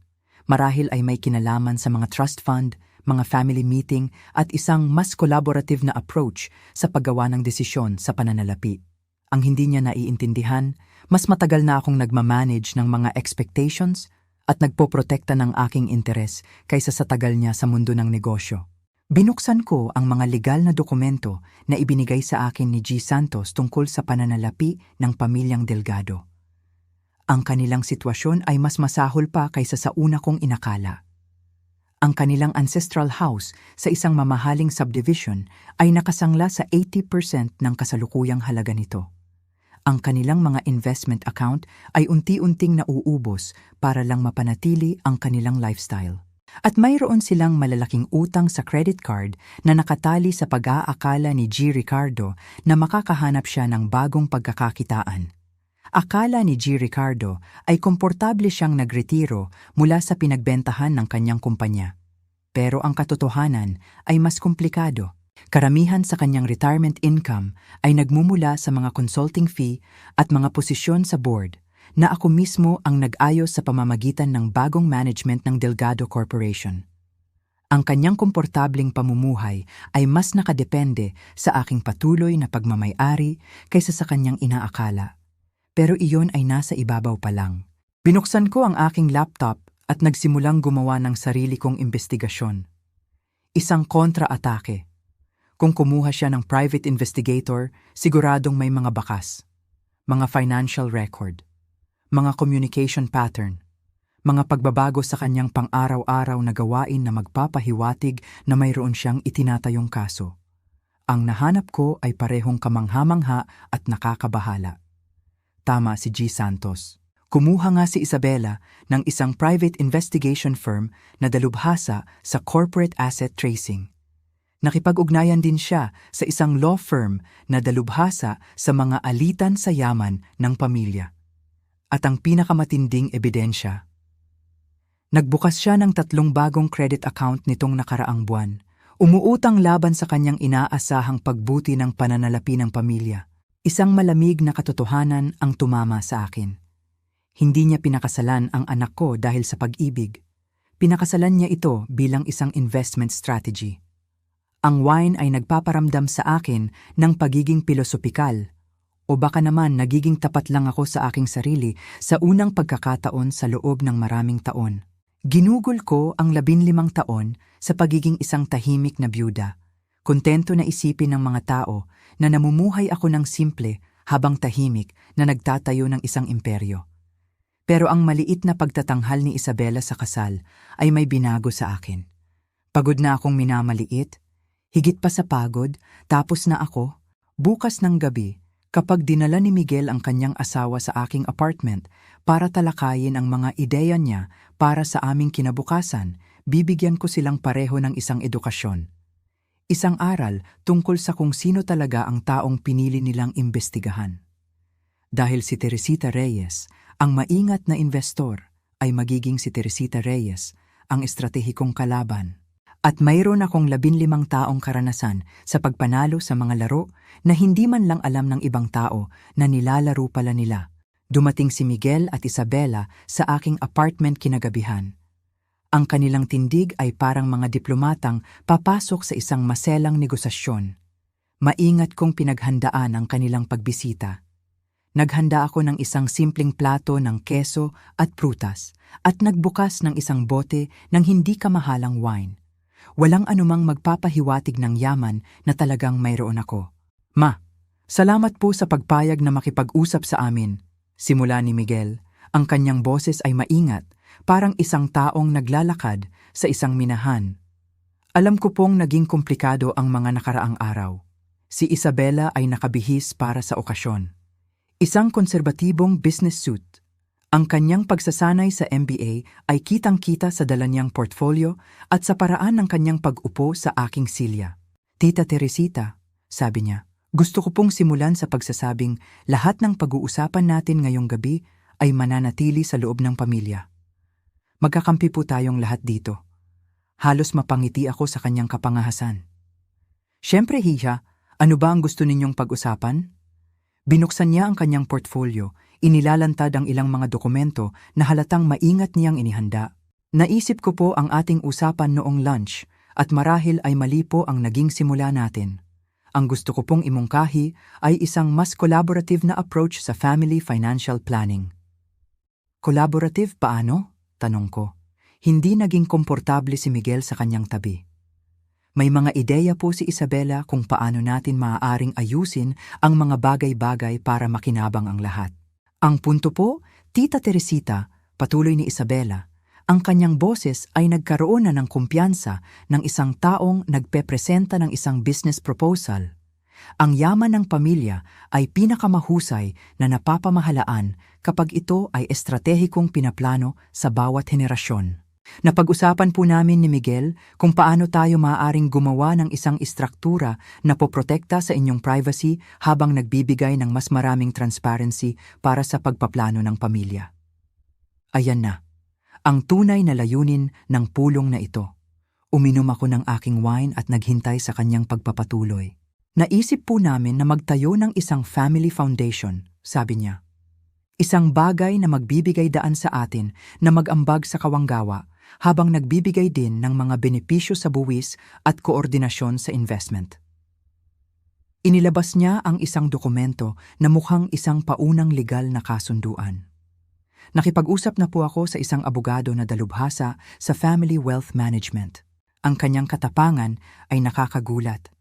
Marahil ay may kinalaman sa mga trust fund, mga family meeting at isang mas collaborative na approach sa paggawa ng desisyon sa pananalapi. Ang hindi niya naiintindihan, mas matagal na akong nagmamanage ng mga expectations at nagpoprotekta ng aking interes kaysa sa tagal niya sa mundo ng negosyo. Binuksan ko ang mga legal na dokumento na ibinigay sa akin ni G. Santos tungkol sa pananalapi ng pamilyang Delgado. Ang kanilang sitwasyon ay mas masahol pa kaysa sa una kong inakala. Ang kanilang ancestral house sa isang mamahaling subdivision ay nakasangla sa 80% ng kasalukuyang halaga nito. Ang kanilang mga investment account ay unti-unting nauubos para lang mapanatili ang kanilang lifestyle. At mayroon silang malalaking utang sa credit card na nakatali sa pag-aakala ni G. Ricardo na makakahanap siya ng bagong pagkakakitaan. Akala ni G. Ricardo ay komportable siyang nagretiro mula sa pinagbentahan ng kanyang kumpanya. Pero ang katotohanan ay mas komplikado. Karamihan sa kanyang retirement income ay nagmumula sa mga consulting fee at mga posisyon sa board na ako mismo ang nag-ayos sa pamamagitan ng bagong management ng Delgado Corporation. Ang kanyang komportableng pamumuhay ay mas nakadepende sa aking patuloy na pagmamay-ari kaysa sa kanyang inaakala. Pero iyon ay nasa ibabaw pa lang. Binuksan ko ang aking laptop at nagsimulang gumawa ng sarili kong investigasyon. Isang kontra-atake. Kung kumuha siya ng private investigator, siguradong may mga bakas, mga financial record, mga communication pattern, mga pagbabago sa kanyang pang-araw-araw na gawain na magpapahiwatig na mayroon siyang itinatayong kaso. Ang nahanap ko ay parehong kamangha-mangha at nakakabahala. Tama si G. Santos. Kumuha nga si Isabela ng isang private investigation firm na dalubhasa sa corporate asset tracing. Nakipag-ugnayan din siya sa isang law firm na dalubhasa sa mga alitan sa yaman ng pamilya. At ang pinakamatinding ebidensya, nagbukas siya ng 3 bagong credit account nitong nakaraang buwan. Umuutang laban sa kanyang inaasahang pagbuti ng pananalapi ng pamilya. Isang malamig na katotohanan ang tumama sa akin. Hindi niya pinakasalan ang anak ko dahil sa pag-ibig. Pinakasalan niya ito bilang isang investment strategy. Ang wine ay nagpaparamdam sa akin ng pagiging pilosopikal, o baka naman nagiging tapat lang ako sa aking sarili sa unang pagkakataon sa loob ng maraming taon. Ginugol ko ang 15 taon sa pagiging isang tahimik na byuda. Kontento na isipin ng mga tao na namumuhay ako ng simple habang tahimik na nagtatayo ng isang imperyo. Pero ang maliit na pagtatanghal ni Isabela sa kasal ay may binago sa akin. Pagod na akong minamaliit, higit pa sa pagod, tapos na ako. Bukas ng gabi, kapag dinala ni Miguel ang kanyang asawa sa aking apartment para talakayin ang mga ideya niya para sa aming kinabukasan, bibigyan ko silang pareho ng isang edukasyon. Isang aral tungkol sa kung sino talaga ang taong pinili nilang imbestigahan. Dahil si Teresita Reyes, ang maingat na investor, ay magiging si Teresita Reyes, ang estratehikong kalaban. At mayroon akong 15 taong karanasan sa pagpanalo sa mga laro na hindi man lang alam ng ibang tao na nilalaro pala nila. Dumating si Miguel at Isabela sa aking apartment kinagabihan. Ang kanilang tindig ay parang mga diplomatang papasok sa isang maselang negosasyon. Maingat kong pinaghandaan ang kanilang pagbisita. Naghanda ako ng isang simpleng plato ng keso at prutas at nagbukas ng isang bote ng hindi kamahalang wine. Walang anumang magpapahiwatig ng yaman na talagang mayroon ako. Ma, salamat po sa pagpayag na makipag-usap sa amin. Simula ni Miguel, ang kanyang boses ay maingat, parang isang taong naglalakad sa isang minahan. Alam ko pong naging komplikado ang mga nakaraang araw. Si Isabela ay nakabihis para sa okasyon. Isang konserbatibong business suit. Ang kanyang pagsasanay sa MBA ay kitang-kita sa dala niyang portfolio at sa paraan ng kanyang pag-upo sa aking silya. Tita Teresita, sabi niya, gusto ko pong simulan sa pagsasabing lahat ng pag-uusapan natin ngayong gabi ay mananatili sa loob ng pamilya. Magkakampi po tayong lahat dito. Halos mapangiti ako sa kanyang kapangahasan. Siyempre, Hiya, ano ba ang gusto ninyong pag-usapan? Binuksan niya ang kanyang portfolio, inilalantad ang ilang mga dokumento na halatang maingat niyang inihanda. Naisip ko po ang ating usapan noong lunch at marahil ay mali po ang naging simula natin. Ang gusto ko pong imungkahi ay isang mas collaborative na approach sa family financial planning. Collaborative paano? Tanong ko. Hindi naging komportable si Miguel sa kanyang tabi. May mga ideya po si Isabela kung paano natin maaaring ayusin ang mga bagay-bagay para makinabang ang lahat. Ang punto po, Tita Teresita, patuloy ni Isabela, ang kanyang boses ay nagkaroon na ng kumpiyansa ng isang taong nagpepresenta ng isang business proposal. Ang yaman ng pamilya ay pinakamahusay na napapamahalaan kapag ito ay estratehikong pinaplano sa bawat henerasyon. Napag-usapan po namin ni Miguel kung paano tayo maaaring gumawa ng isang istruktura na poprotekta sa inyong privacy habang nagbibigay ng mas maraming transparency para sa pagpaplano ng pamilya. Ayan na, ang tunay na layunin ng pulong na ito. Uminom ako ng aking wine at naghintay sa kanyang pagpapatuloy. Naisip po namin na magtayo ng isang family foundation, sabi niya. Isang bagay na magbibigay daan sa atin na mag-ambag sa kawanggawa habang nagbibigay din ng mga benepisyo sa buwis at koordinasyon sa investment. Inilabas niya ang isang dokumento na mukhang isang paunang legal na kasunduan. Nakipag-usap na po ako sa isang abogado na dalubhasa sa family wealth management. Ang kanyang katapangan ay nakakagulat.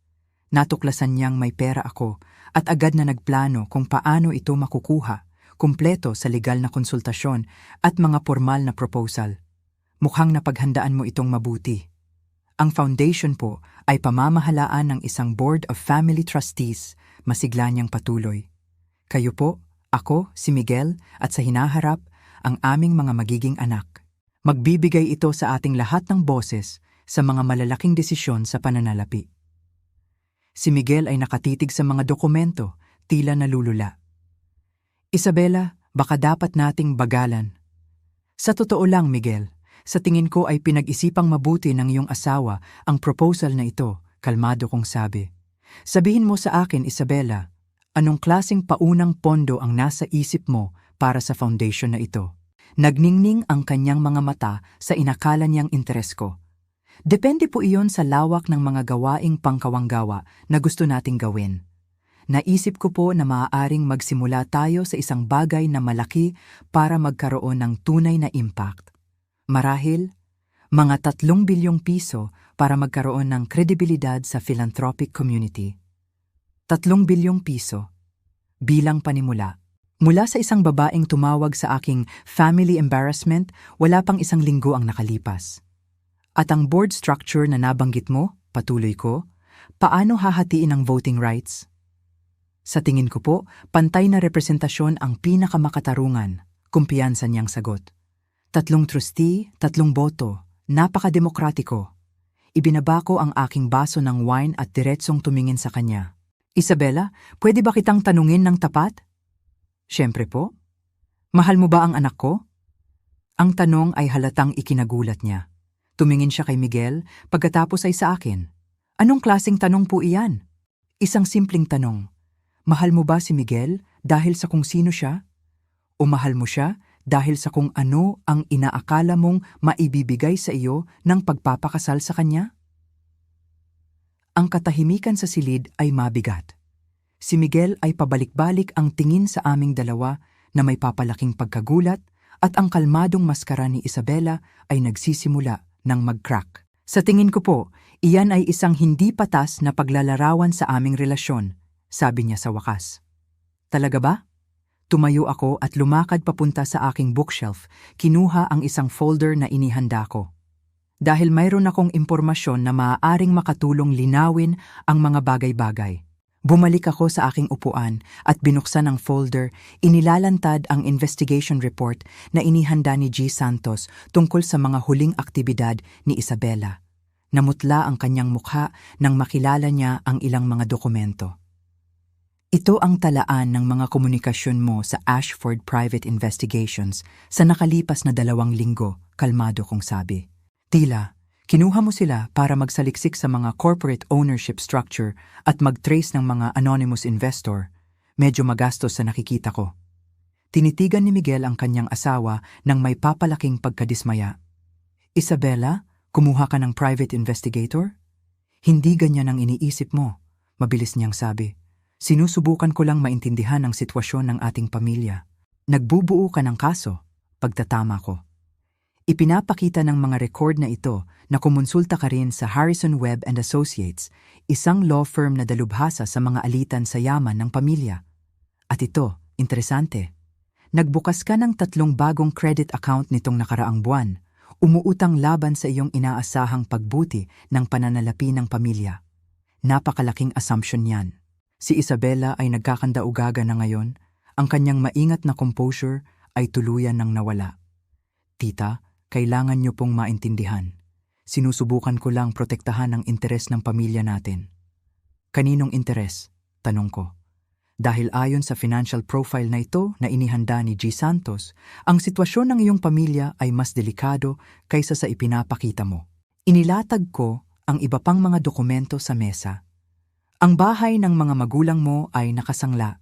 Natuklasan niyang may pera ako at agad na nagplano kung paano ito makukuha, kumpleto sa legal na konsultasyon at mga formal na proposal. Mukhang napaghandaan mo itong mabuti. Ang foundation po ay pamamahalaan ng isang board of family trustees, masigla niyang patuloy. Kayo po, ako, si Miguel, at sa hinaharap, ang aming mga magiging anak. Magbibigay ito sa ating lahat ng boses sa mga malalaking desisyon sa pananalapi. Si Miguel ay nakatitig sa mga dokumento, tila nalulula. Isabela, baka dapat nating bagalan. Sa totoo lang, Miguel, sa tingin ko ay pinag-isipang mabuti ng iyong asawa ang proposal na ito, kalmado kong sabi. Sabihin mo sa akin, Isabela, anong klaseng paunang pondo ang nasa isip mo para sa foundation na ito? Nagningning ang kanyang mga mata sa inakala niyang interes ko. Depende po iyon sa lawak ng mga gawaing pangkawanggawa na gusto nating gawin. Naisip ko po na maaaring magsimula tayo sa isang bagay na malaki para magkaroon ng tunay na impact. Marahil, mga 3 bilyong piso para magkaroon ng kredibilidad sa philanthropic community. 3 bilyong piso. Bilang panimula. Mula sa isang babaeng tumawag sa aking family embarrassment, wala pang 1 linggo ang nakalipas. At ang board structure na nabanggit mo, patuloy ko, paano hahatiin ang voting rights? Sa tingin ko po, pantay na representasyon ang pinakamakatarungan, kumpiyansa niyang sagot. 3 trustee, 3 boto, napakademokratiko. Ibinaba ko ang aking baso ng wine at diretsong tumingin sa kanya. Isabela, pwede ba kitang tanungin ng tapat? Siyempre po. Mahal mo ba ang anak ko? Ang tanong ay halatang ikinagulat niya. Tumingin siya kay Miguel, pagkatapos ay sa akin. Anong klaseng tanong po iyan? Isang simpleng tanong. Mahal mo ba si Miguel dahil sa kung sino siya? O mahal mo siya dahil sa kung ano ang inaakala mong maibibigay sa iyo ng pagpapakasal sa kanya? Ang katahimikan sa silid ay mabigat. Si Miguel ay pabalik-balik ang tingin sa aming dalawa na may papalaking pagkagulat at ang kalmadong maskara ni Isabela ay nagsisimula ng mag-crack. Sa tingin ko po, iyan ay isang hindi patas na paglalarawan sa aming relasyon, sabi niya sa wakas. Talaga ba? Tumayo ako at lumakad papunta sa aking bookshelf, kinuha ang isang folder na inihanda ko. Dahil mayroon akong impormasyon na maaaring makatulong linawin ang mga bagay-bagay. Bumalik ako sa aking upuan at binuksan ang folder, inilalantad ang investigation report na inihanda ni G. Santos tungkol sa mga huling aktibidad ni Isabela. Namutla ang kanyang mukha nang makilala niya ang ilang mga dokumento. Ito ang talaan ng mga komunikasyon mo sa Ashford Private Investigations sa nakalipas na 2 linggo, kalmado kong sabi. Tila, kinuha mo sila para magsaliksik sa mga corporate ownership structure at mag-trace ng mga anonymous investor. Medyo magastos sa nakikita ko. Tinitigan ni Miguel ang kanyang asawa nang may papalaking pagkadismaya. Isabela, kumuha ka ng private investigator? Hindi ganyan ang iniisip mo, mabilis niyang sabi. Sinusubukan ko lang maintindihan ang sitwasyon ng ating pamilya. Nagbubuo ka ng kaso, pagtatama ko. Ipinapakita ng mga record na ito na kumonsulta ka rin sa Harrison Webb and Associates, isang law firm na dalubhasa sa mga alitan sa yaman ng pamilya. At ito, interesante. Nagbukas ka ng 3 bagong credit account nitong nakaraang buwan, umuutang laban sa iyong inaasahang pagbuti ng pananalapi ng pamilya. Napakalaking assumption yan. Si Isabela ay nagkakandaugaga na ngayon, ang kanyang maingat na composure ay tuluyan ng nawala. Tita, kailangan niyo pong maintindihan. Sinusubukan ko lang protektahan ang interes ng pamilya natin. Kaninong interes? Tanong ko. Dahil ayon sa financial profile na ito na inihanda ni G. Santos, ang sitwasyon ng iyong pamilya ay mas delikado kaysa sa ipinapakita mo. Inilatag ko ang iba pang mga dokumento sa mesa. Ang bahay ng mga magulang mo ay nakasangla.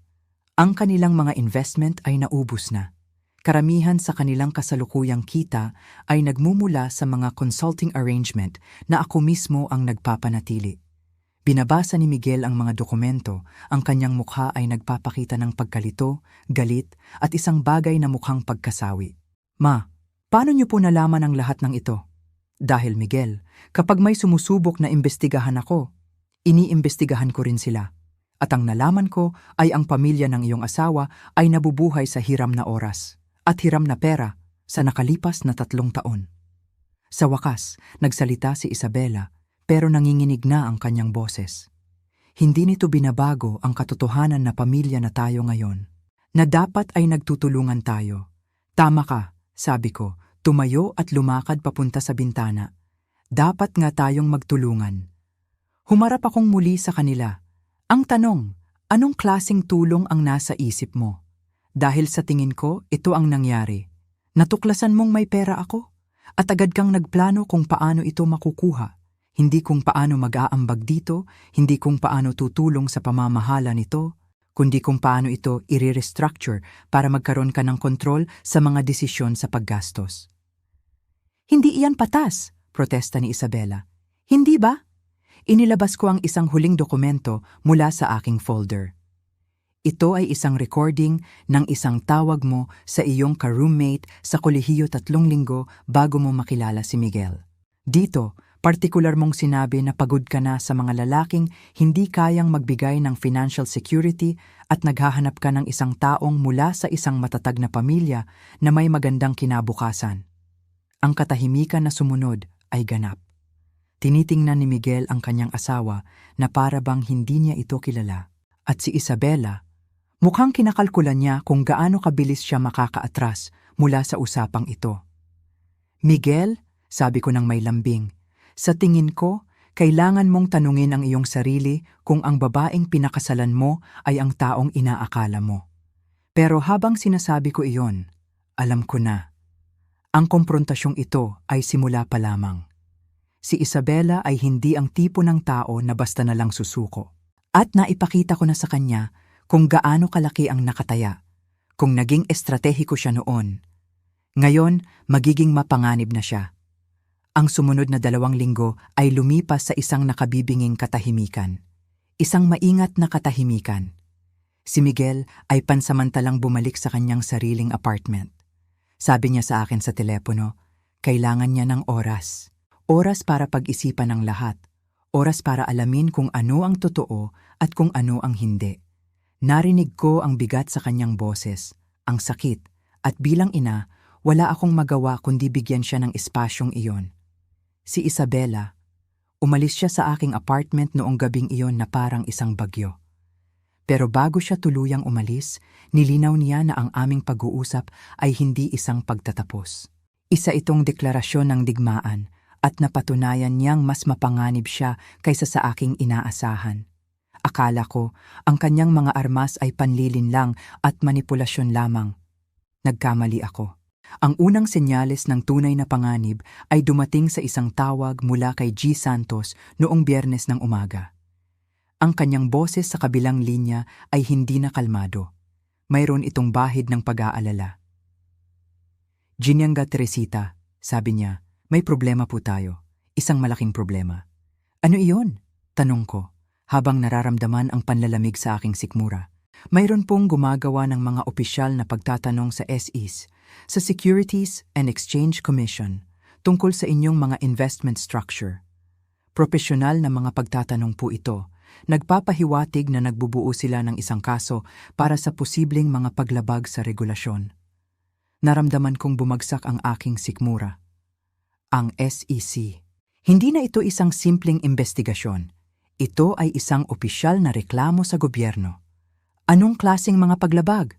Ang kanilang mga investment ay naubos na. Karamihan sa kanilang kasalukuyang kita ay nagmumula sa mga consulting arrangement na ako mismo ang nagpapanatili. Binabasa ni Miguel ang mga dokumento, ang kanyang mukha ay nagpapakita ng pagkalito, galit at isang bagay na mukhang pagkasawi. Ma, paano niyo po nalaman ang lahat ng ito? Dahil Miguel, kapag may sumusubok na imbestigahan ako, Iniimbestigahan ko rin sila. At ang nalaman ko ay ang pamilya ng iyong asawa ay nabubuhay sa hiram na oras at hiram na pera sa nakalipas na 3 taon. Sa wakas, nagsalita si Isabela pero nanginginig na ang kanyang boses. Hindi nito binabago ang katotohanan na pamilya na tayo ngayon. Na dapat ay nagtutulungan tayo. Tama ka, sabi ko, tumayo at lumakad papunta sa bintana. Dapat nga tayong magtulungan. Humarap akong muli sa kanila. Ang tanong, anong klaseng tulong ang nasa isip mo? Dahil sa tingin ko, ito ang nangyari. Natuklasan mong may pera ako at agad kang nagplano kung paano ito makukuha. Hindi kung paano mag-aambag dito, hindi kung paano tutulong sa pamamahala nito, kundi kung paano ito i-restructure para magkaroon ka ng kontrol sa mga desisyon sa paggastos. Hindi iyan patas, protesta ni Isabela. Hindi ba? Inilabas ko ang isang huling dokumento mula sa aking folder. Ito ay isang recording ng isang tawag mo sa iyong ka-roommate sa kolehiyo 3 linggo bago mo makilala si Miguel. Dito, partikular mong sinabi na pagod ka na sa mga lalaking hindi kayang magbigay ng financial security at naghahanap ka ng isang taong mula sa isang matatag na pamilya na may magandang kinabukasan. Ang katahimikan na sumunod ay ganap. Tinitingnan ni Miguel ang kanyang asawa na para bang hindi niya ito kilala. At si Isabela, mukhang kinakalkulan niya kung gaano kabilis siya makakaatras mula sa usapang ito. Miguel, sabi ko ng may lambing, sa tingin ko, kailangan mong tanungin ang iyong sarili kung ang babaeng pinakasalan mo ay ang taong inaakala mo. Pero habang sinasabi ko iyon, alam ko na. Ang komprontasyong ito ay simula pa lamang. Si Isabela ay hindi ang tipo ng tao na basta na lang susuko. At naipakita ko na sa kanya kung gaano kalaki ang nakataya, kung naging estratehiko siya noon. Ngayon, magiging mapanganib na siya. Ang sumunod na 2 linggo ay lumipas sa isang nakabibinging katahimikan. Isang maingat na katahimikan. Si Miguel ay pansamantalang bumalik sa kanyang sariling apartment. Sabi niya sa akin sa telepono, kailangan niya ng oras. Oras para pag-isipan ng lahat. Oras para alamin kung ano ang totoo at kung ano ang hindi. Narinig ko ang bigat sa kanyang boses, ang sakit, at bilang ina, wala akong magawa kundi bigyan siya ng espasyong iyon. Si Isabela, umalis siya sa aking apartment noong gabing iyon na parang isang bagyo. Pero bago siya tuluyang umalis, nilinaw niya na ang aming pag-uusap ay hindi isang pagtatapos. Isa itong deklarasyon ng digmaan, at napatunayan niyang mas mapanganib siya kaysa sa aking inaasahan. Akala ko, ang kanyang mga armas ay panlilin lang at manipulasyon lamang. Nagkamali ako. Ang unang senyales ng tunay na panganib ay dumating sa isang tawag mula kay G. Santos noong Biyernes ng umaga. Ang kanyang boses sa kabilang linya ay hindi na kalmado. Mayroon itong bahid ng pag-aalala. Ginyanga Teresita, sabi niya, may problema po tayo. Isang malaking problema. Ano iyon? Tanong ko, habang nararamdaman ang panlalamig sa aking sikmura. Mayroon pong gumagawa ng mga opisyal na pagtatanong sa SEC, sa Securities and Exchange Commission, tungkol sa inyong mga investment structure. Propesyonal na mga pagtatanong po ito. Nagpapahiwatig na nagbubuo sila ng isang kaso para sa posibleng mga paglabag sa regulasyon. Naramdaman kong bumagsak ang aking sikmura. Ang SEC. Hindi na ito isang simpleng investigasyon. Ito ay isang opisyal na reklamo sa gobyerno. Anong klaseng mga paglabag?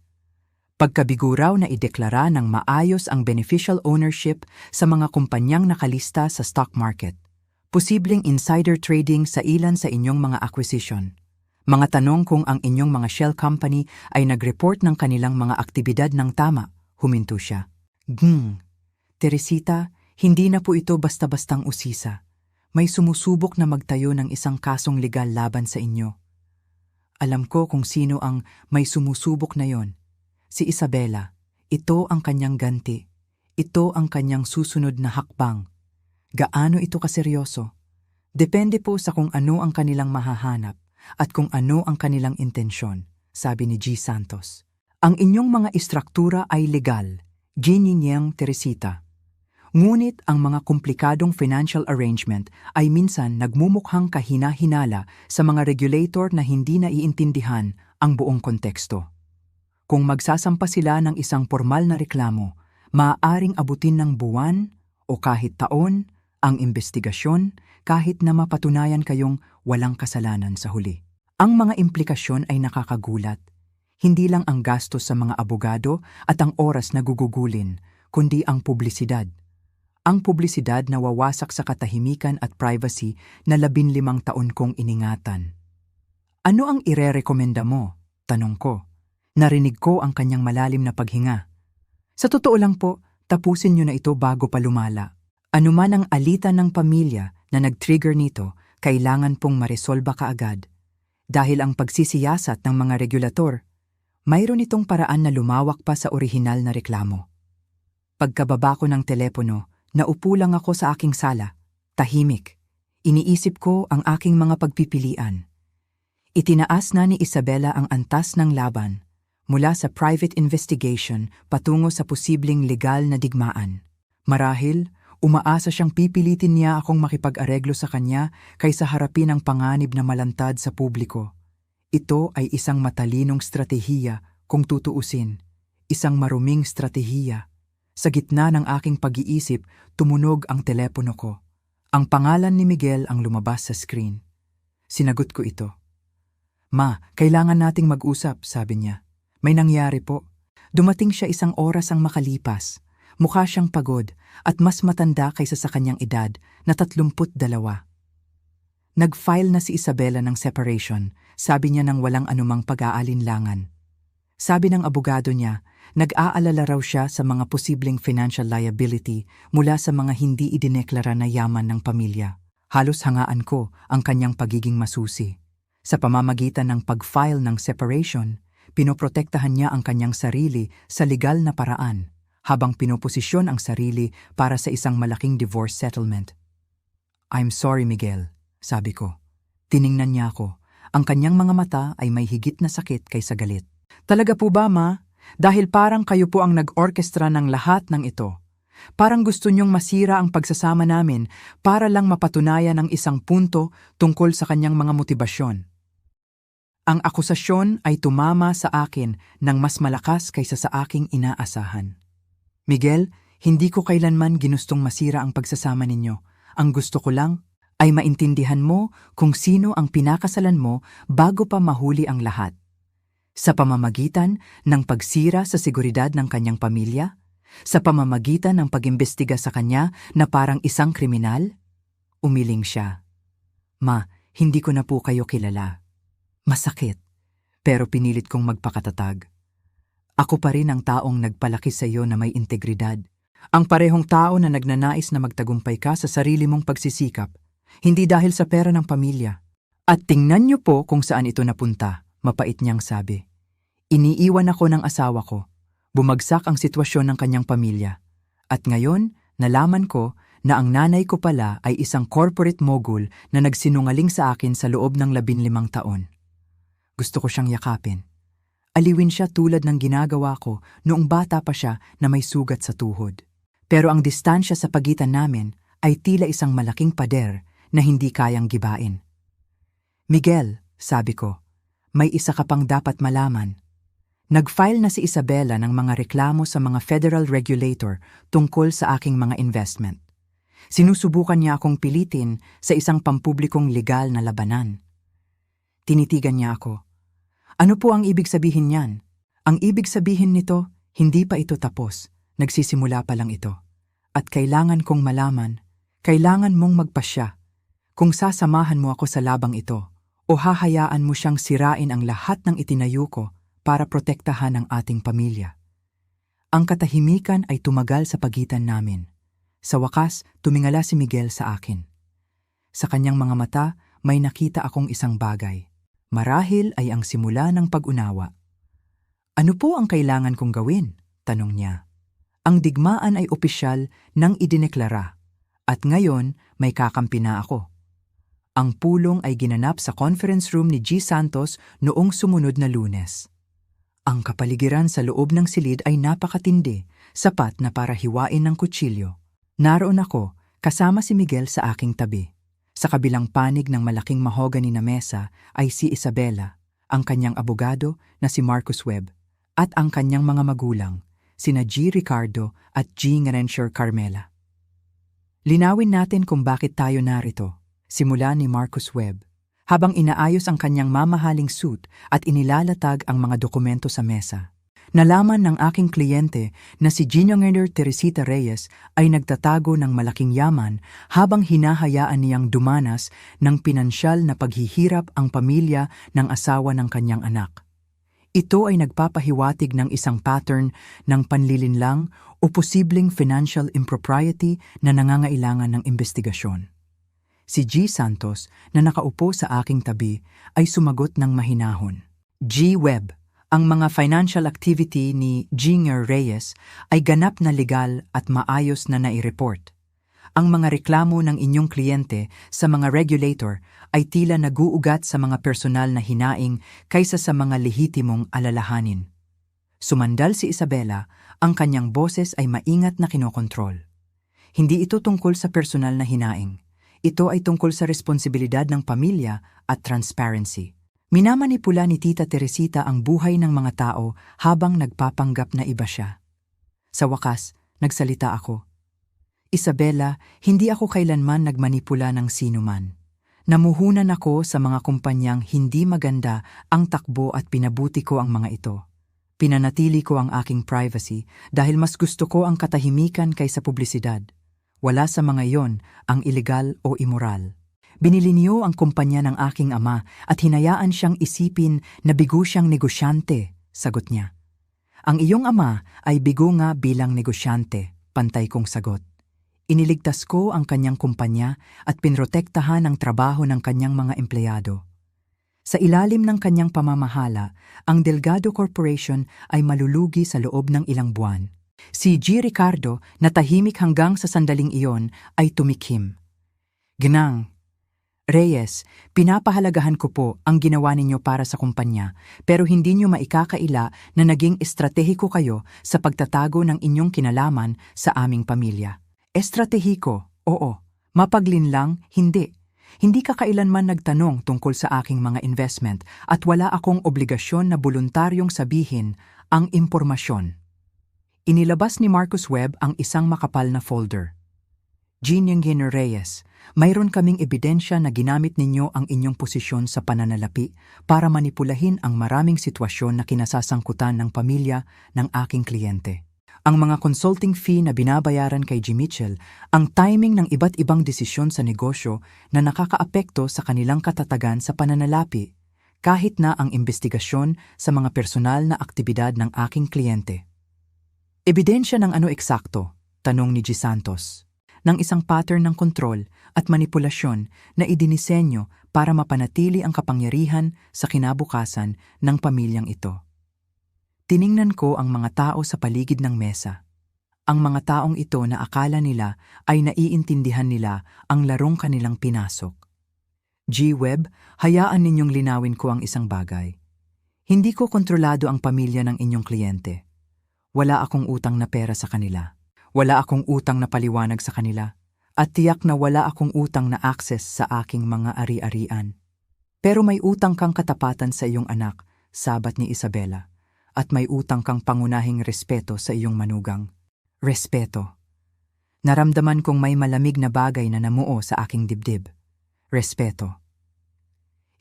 Pagkabigo raw na ideklara ng maayos ang beneficial ownership sa mga kumpanyang nakalista sa stock market. Posibleng insider trading sa ilan sa inyong mga acquisition. Mga tanong kung ang inyong mga shell company ay nag-report ng kanilang mga aktibidad ng tama, huminto siya. Teresita, hindi na po ito basta-bastang usisa. May sumusubok na magtayo ng isang kasong legal laban sa inyo. Alam ko kung sino ang may sumusubok na yon. Si Isabela. Ito ang kanyang ganti. Ito ang kanyang susunod na hakbang. Gaano ito kaseryoso? Depende po sa kung ano ang kanilang mahahanap at kung ano ang kanilang intensyon, sabi ni G. Santos. Ang inyong mga istruktura ay legal, Ginyang Teresita. Ngunit ang mga komplikadong financial arrangement ay minsan nagmumukhang kahina-hinala sa mga regulator na hindi naiintindihan ang buong konteksto. Kung magsasampa sila ng isang formal na reklamo, maaaring abutin ng buwan o kahit taon ang investigasyon kahit na mapatunayan kayong walang kasalanan sa huli. Ang mga implikasyon ay nakakagulat. Hindi lang ang gastos sa mga abogado at ang oras na gugugulin, kundi ang publisidad. Ang publisidad na wawasak sa katahimikan at privacy na 15 taon kong iningatan. Ano ang irerekomenda mo? Tanong ko. Narinig ko ang kanyang malalim na paghinga. Sa totoo lang po, tapusin niyo na ito bago pa lumala. Ano man ang alitan ng pamilya na nag-trigger nito, kailangan pong maresolba kaagad. Dahil ang pagsisiyasat ng mga regulator, mayroon itong paraan na lumawak pa sa orihinal na reklamo. Pagkababa ko ng telepono, naupo lang ako sa aking sala, tahimik. Iniisip ko ang aking mga pagpipilian. Itinaas na ni Isabela ang antas ng laban, mula sa private investigation patungo sa posibleng legal na digmaan. Marahil, umaasa siyang pipilitin niya akong makipag-areglo sa kanya kaysa harapin ang panganib na malantad sa publiko. Ito ay isang matalinong stratehiya kung tutuusin, isang maruming stratehiya. Sa gitna ng aking pag-iisip, tumunog ang telepono ko. Ang pangalan ni Miguel ang lumabas sa screen. Sinagot ko ito. Ma, kailangan nating mag-usap, sabi niya. May nangyari po. Dumating siya isang oras ang makalipas. Mukha siyang pagod at mas matanda kaysa sa kanyang edad na 32. Nag-file na si Isabela ng separation, sabi niya nang walang anumang pag-aalinlangan. Sabi ng abogado niya, nag-aalala raw siya sa mga posibleng financial liability mula sa mga hindi idineklara na yaman ng pamilya. Halos hangaan ko ang kanyang pagiging masusi. Sa pamamagitan ng pag-file ng separation, pinoprotektahan niya ang kanyang sarili sa legal na paraan, habang pinoposisyon ang sarili para sa isang malaking divorce settlement. I'm sorry, Miguel, sabi ko. Tiningnan niya ako. Ang kanyang mga mata ay may higit na sakit kaysa galit. Talaga po ba, Ma? Dahil parang kayo po ang nag-orkestra ng lahat ng ito. Parang gusto niyong masira ang pagsasama namin para lang mapatunayan ang isang punto tungkol sa kanyang mga motibasyon. Ang akusasyon ay tumama sa akin ng mas malakas kaysa sa aking inaasahan. Miguel, hindi ko kailanman ginustong masira ang pagsasama ninyo. Ang gusto ko lang ay maintindihan mo kung sino ang pinakasalan mo bago pa mahuli ang lahat. Sa pamamagitan ng pagsira sa seguridad ng kanyang pamilya? Sa pamamagitan ng pag-imbestiga sa kanya na parang isang kriminal? Umiling siya. Ma, hindi ko na po kayo kilala. Masakit, pero pinilit kong magpakatatag. Ako pa rin ang taong nagpalaki sa iyo na may integridad. Ang parehong tao na nagnanais na magtagumpay ka sa sarili mong pagsisikap, hindi dahil sa pera ng pamilya. At tingnan niyo po kung saan ito napunta, mapait niyang sabi. Iniiwan ako ng asawa ko. Bumagsak ang sitwasyon ng kanyang pamilya. At ngayon, nalaman ko na ang nanay ko pala ay isang corporate mogul na nagsinungaling sa akin sa loob ng 15 taon. Gusto ko siyang yakapin. Aliwin siya tulad ng ginagawa ko noong bata pa siya na may sugat sa tuhod. Pero ang distansya sa pagitan namin ay tila isang malaking pader na hindi kayang gibain. Miguel, sabi ko, may isa ka pang dapat malaman. Nag-file na si Isabela ng mga reklamo sa mga federal regulator tungkol sa aking mga investment. Sinusubukan niya akong pilitin sa isang pampublikong legal na labanan. Tinitigan niya ako. Ano po ang ibig sabihin niyan? Ang ibig sabihin nito, hindi pa ito tapos. Nagsisimula pa lang ito. At kailangan kong malaman, kailangan mong magpasya. Kung sasamahan mo ako sa labang ito, o hahayaan mo siyang sirain ang lahat ng itinayo ko para protektahan ang ating pamilya. Ang katahimikan ay tumagal sa pagitan namin. Sa wakas, tumingala si Miguel sa akin. Sa kanyang mga mata, may nakita akong isang bagay. Marahil ay ang simula ng pag-unawa. Ano po ang kailangan kong gawin? Tanong niya. Ang digmaan ay opisyal nang idineklara at ngayon may kakampi na ako. Ang pulong ay ginanap sa conference room ni G. Santos noong sumunod na Lunes. Ang kapaligiran sa loob ng silid ay napakatindi, sapat na para hiwain ng kutsilyo. Naroon ako, kasama si Miguel sa aking tabi. Sa kabilang panig ng malaking mahogany na mesa ay si Isabela, ang kanyang abogado na si Marcus Webb, at ang kanyang mga magulang, sina G. Ricardo at G. Ngarencio Carmela. Linawin natin kung bakit tayo narito, simula ni Marcus Webb. Habang inaayos ang kanyang mamahaling suit at inilalatag ang mga dokumento sa mesa, nalaman ng aking kliyente na si Gina Teresita Reyes ay nagtatago ng malaking yaman habang hinahayaan niyang dumanas ng pinansyal na paghihirap ang pamilya ng asawa ng kanyang anak. Ito ay nagpapahiwatig ng isang pattern ng panlilinlang o posibleng financial impropriety na nangangailangan ng investigasyon. Si G. Santos na nakaupo sa aking tabi ay sumagot ng mahinahon. G. Webb, ang mga financial activity ni Ginger Reyes ay ganap na legal at maayos na nai-report. Ang mga reklamo ng inyong kliyente sa mga regulator ay tila naguugat sa mga personal na hinaing kaysa sa mga lehitimong alalahanin. Sumandal si Isabela, ang kanyang boses ay maingat na kinokontrol. Hindi ito tungkol sa personal na hinaing. Ito ay tungkol sa responsibilidad ng pamilya at transparency. Minamanipula ni Tita Teresita ang buhay ng mga tao habang nagpapanggap na iba siya. Sa wakas, nagsalita ako. Isabela, hindi ako kailanman nagmanipula ng sinuman. Namuhunan ako sa mga kumpanyang hindi maganda ang takbo at pinabuti ko ang mga ito. Pinanatili ko ang aking privacy dahil mas gusto ko ang katahimikan kaysa publisidad. Wala sa mga iyon ang ilegal o immoral. Binili niyo ang kumpanya ng aking ama at hinayaan siyang isipin na bigo siyang negosyante, sagot niya. Ang iyong ama ay bigo nga bilang negosyante, pantay kong sagot. Iniligtas ko ang kanyang kumpanya at pinrotektahan ang trabaho ng kanyang mga empleyado. Sa ilalim ng kanyang pamamahala, ang Delgado Corporation ay malulugi sa loob ng ilang buwan. Si G. Ricardo, na tahimik hanggang sa sandaling iyon, ay tumikhim. Ginang, Reyes, pinapahalagahan ko po ang ginawa ninyo para sa kumpanya, pero hindi nyo maikakaila na naging estratehiko kayo sa pagtatago ng inyong kinalaman sa aming pamilya. Estratehiko, oo. Mapaglinlang, hindi. Hindi ka kailanman nagtanong tungkol sa aking mga investment at wala akong obligasyon na voluntaryong sabihin ang impormasyon. Inilabas ni Marcus Webb ang isang makapal na folder. Gina Reyes, mayroon kaming ebidensya na ginamit ninyo ang inyong posisyon sa pananalapi para manipulahin ang maraming sitwasyon na kinasasangkutan ng pamilya ng aking kliyente. Ang mga consulting fee na binabayaran kay G. Mitchell, ang timing ng iba't ibang desisyon sa negosyo na nakakaapekto sa kanilang katatagan sa pananalapi, kahit na ang investigasyon sa mga personal na aktibidad ng aking kliyente. Ebidensya ng ano eksakto? Tanong ni G. Santos. Ng isang pattern ng kontrol at manipulasyon na idinisenyo para mapanatili ang kapangyarihan sa kinabukasan ng pamilyang ito. Tiningnan ko ang mga tao sa paligid ng mesa. Ang mga taong ito na akala nila ay naiintindihan nila ang larong kanilang pinasok. G. Webb, hayaan ninyong linawin ko ang isang bagay. Hindi ko kontrolado ang pamilya ng inyong kliyente. Wala akong utang na pera sa kanila. Wala akong utang na paliwanag sa kanila. At tiyak na wala akong utang na access sa aking mga ari-arian. Pero may utang kang katapatan sa iyong anak, sabat ni Isabela. At may utang kang pangunahing respeto sa iyong manugang. Respeto. Naramdaman kong may malamig na bagay na namuo sa aking dibdib. Respeto.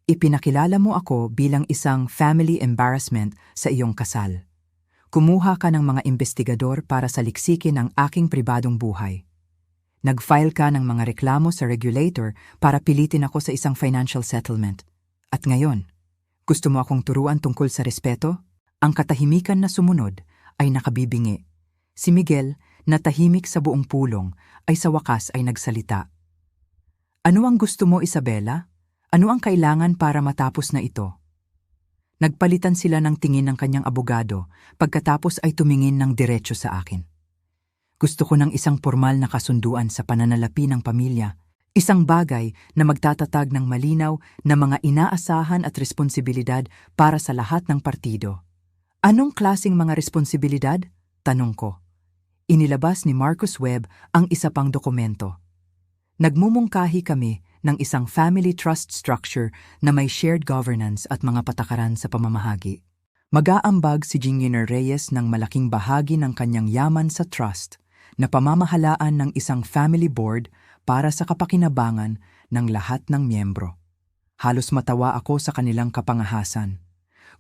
Ipinakilala mo ako bilang isang family embarrassment sa iyong kasal. Kumuha ka ng mga investigador para saliksikin ang aking pribadong buhay. Nag-file ka ng mga reklamo sa regulator para pilitin ako sa isang financial settlement. At ngayon, gusto mo akong turuan tungkol sa respeto? Ang katahimikan na sumunod ay nakabibingi. Si Miguel, na tahimik sa buong pulong, ay sa wakas ay nagsalita. Ano ang gusto mo, Isabela? Ano ang kailangan para matapos na ito? Nagpalitan sila ng tingin ng kanyang abogado pagkatapos ay tumingin ng diretso sa akin. Gusto ko ng isang formal na kasunduan sa pananalapi ng pamilya, isang bagay na magtatatag ng malinaw na mga inaasahan at responsibilidad para sa lahat ng partido. Anong klaseng mga responsibilidad? Tanong ko. Inilabas ni Marcus Webb ang isa pang dokumento. Nagmumungkahi kami ng isang family trust structure na may shared governance at mga patakaran sa pamamahagi. Mag-aambag si Jinginer Reyes ng malaking bahagi ng kanyang yaman sa trust na pamamahalaan ng isang family board para sa kapakinabangan ng lahat ng miyembro. Halos matawa ako sa kanilang kapangahasan.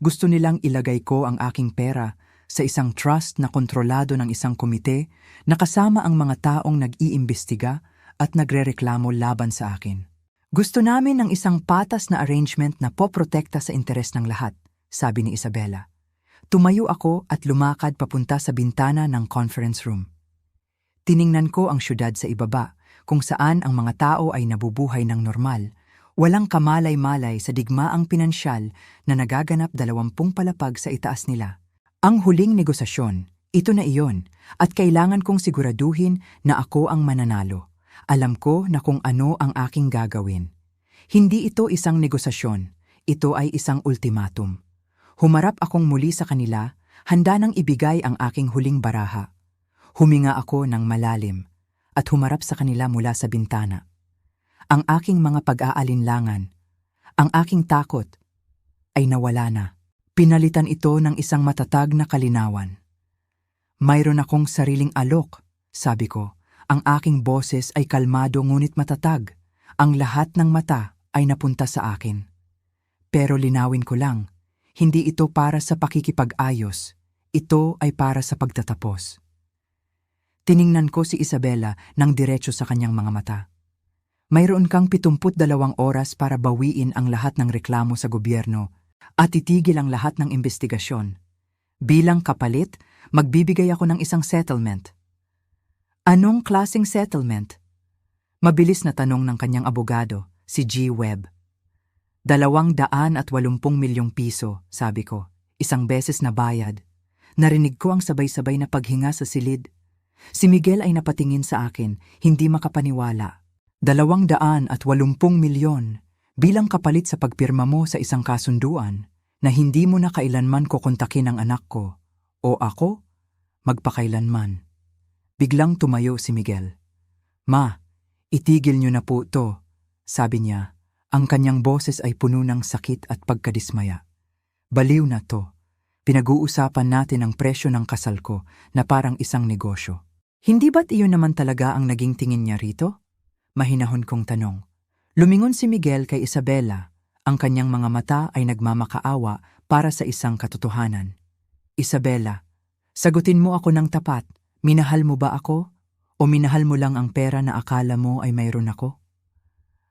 Gusto nilang ilagay ko ang aking pera sa isang trust na kontrolado ng isang komite na kasama ang mga taong nag-iimbestiga at nagrereklamo laban sa akin. Gusto namin ng isang patas na arrangement na poprotekta sa interes ng lahat, sabi ni Isabela. Tumayo ako at lumakad papunta sa bintana ng conference room. Tiningnan ko ang syudad sa ibaba, kung saan ang mga tao ay nabubuhay ng normal, walang kamalay-malay sa digmaang pinansyal na nagaganap 20 palapag sa itaas nila. Ang huling negosasyon, ito na iyon, at kailangan kong siguraduhin na ako ang mananalo. Alam ko na kung ano ang aking gagawin. Hindi ito isang negosasyon, ito ay isang ultimatum. Humarap akong muli sa kanila, handa nang ibigay ang aking huling baraha. Huminga ako ng malalim at humarap sa kanila mula sa bintana. Ang aking mga pag-aalinlangan, ang aking takot, ay nawala na. Pinalitan ito ng isang matatag na kalinawan. Mayroon akong sariling alok, sabi ko. Ang aking boses ay kalmado ngunit matatag. Ang lahat ng mata ay napunta sa akin. Pero linawin ko lang, hindi ito para sa pakikipag-ayos. Ito ay para sa pagtatapos. Tiningnan ko si Isabela ng diretso sa kanyang mga mata. Mayroon kang 72 oras para bawiin ang lahat ng reklamo sa gobyerno at itigil ang lahat ng investigasyon. Bilang kapalit, magbibigay ako ng isang settlement. Anong klaseng settlement? Mabilis na tanong ng kanyang abogado, si G. Webb. 280 milyong piso, sabi ko. Isang beses na bayad. Narinig ko ang sabay-sabay na paghinga sa silid. Si Miguel ay napatingin sa akin, hindi makapaniwala. 280 milyon bilang kapalit sa pagpirma mo sa isang kasunduan na hindi mo na kailanman kukontakin ang anak ko o ako magpakailanman. Biglang tumayo si Miguel. Ma, itigil niyo na po to, sabi niya. Ang kanyang boses ay puno ng sakit at pagkadismaya. Baliw na to. Pinag-uusapan natin ang presyo ng kasal ko na parang isang negosyo. Hindi ba't iyon naman talaga ang naging tingin niya rito? Mahinahon kong tanong. Lumingon si Miguel kay Isabela. Ang kanyang mga mata ay nagmamakaawa para sa isang katotohanan. Isabela, sagutin mo ako ng tapat. Minahal mo ba ako? O minahal mo lang ang pera na akala mo ay mayroon ako?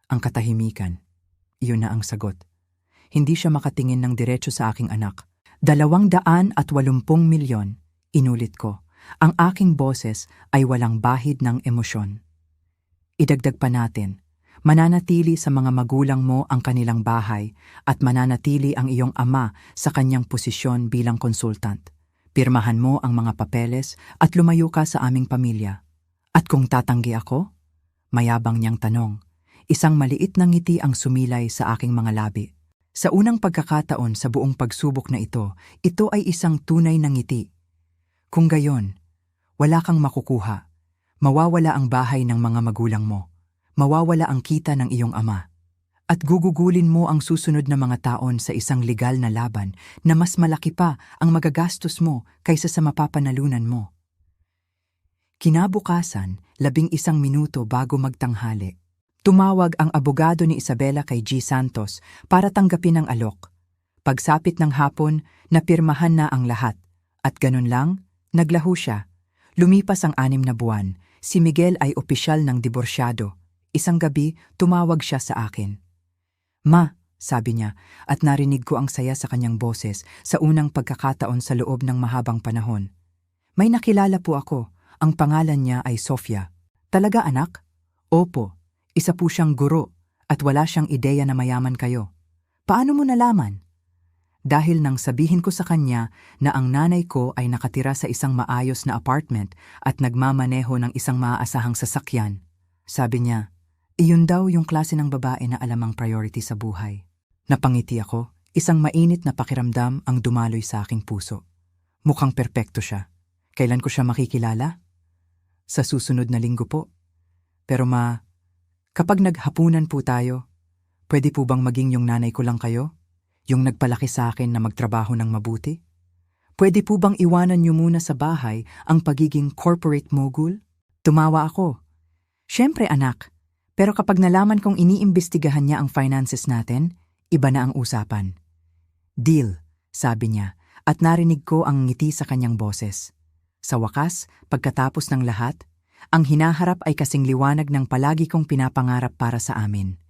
Ang katahimikan. Iyon na ang sagot. Hindi siya makatingin ng diretso sa aking anak. 280 milyon, inulit ko. Ang aking boses ay walang bahid ng emosyon. Idagdag pa natin, mananatili sa mga magulang mo ang kanilang bahay at mananatili ang iyong ama sa kanyang posisyon bilang konsultant. Pirmahan mo ang mga papeles at lumayo ka sa aming pamilya. At kung tatanggi ako? Mayabang niyang tanong. Isang maliit na ngiti ang sumilay sa aking mga labi. Sa unang pagkakataon sa buong pagsubok na ito ay isang tunay na ngiti. Kung gayon, wala kang makukuha. Mawawala ang bahay ng mga magulang mo. Mawawala ang kita ng iyong ama. At gugugulin mo ang susunod na mga taon sa isang legal na laban na mas malaki pa ang magagastos mo kaysa sa mapapanalunan mo. Kinabukasan, 11 minuto bago magtanghali. Tumawag ang abogado ni Isabela kay G. Santos para tanggapin ang alok. Pagsapit ng hapon, napirmahan na ang lahat. At ganun lang, naglaho siya. Lumipas ang 6 na buwan. Si Miguel ay opisyal ng diborsyado. Isang gabi, tumawag siya sa akin. Ma, sabi niya, at narinig ko ang saya sa kanyang boses sa unang pagkakataon sa loob ng mahabang panahon. May nakilala po ako. Ang pangalan niya ay Sofia. Talaga anak? Opo. Isa po siyang guro at wala siyang ideya na mayaman kayo. Paano mo nalaman? Dahil nang sabihin ko sa kanya na ang nanay ko ay nakatira sa isang maayos na apartment at nagmamaneho ng isang maaasahang sasakyan. Sabi niya, iyon daw yung klase ng babae na alam ang priority sa buhay. Napangiti ako, isang mainit na pakiramdam ang dumaloy sa aking puso. Mukhang perpekto siya. Kailan ko siya makikilala? Sa susunod na linggo po. Pero ma, kapag naghapunan po tayo, pwede po bang maging yung nanay ko lang kayo? Yung nagpalaki sa akin na magtrabaho ng mabuti? Pwede po bang iwanan niyo muna sa bahay ang pagiging corporate mogul? Tumawa ako. Siyempre anak, pero kapag nalaman kong iniimbestigahan niya ang finances natin, iba na ang usapan. Deal, sabi niya, at narinig ko ang ngiti sa kanyang boses. Sa wakas, pagkatapos ng lahat, ang hinaharap ay kasing liwanag ng palagi kong pinapangarap para sa amin.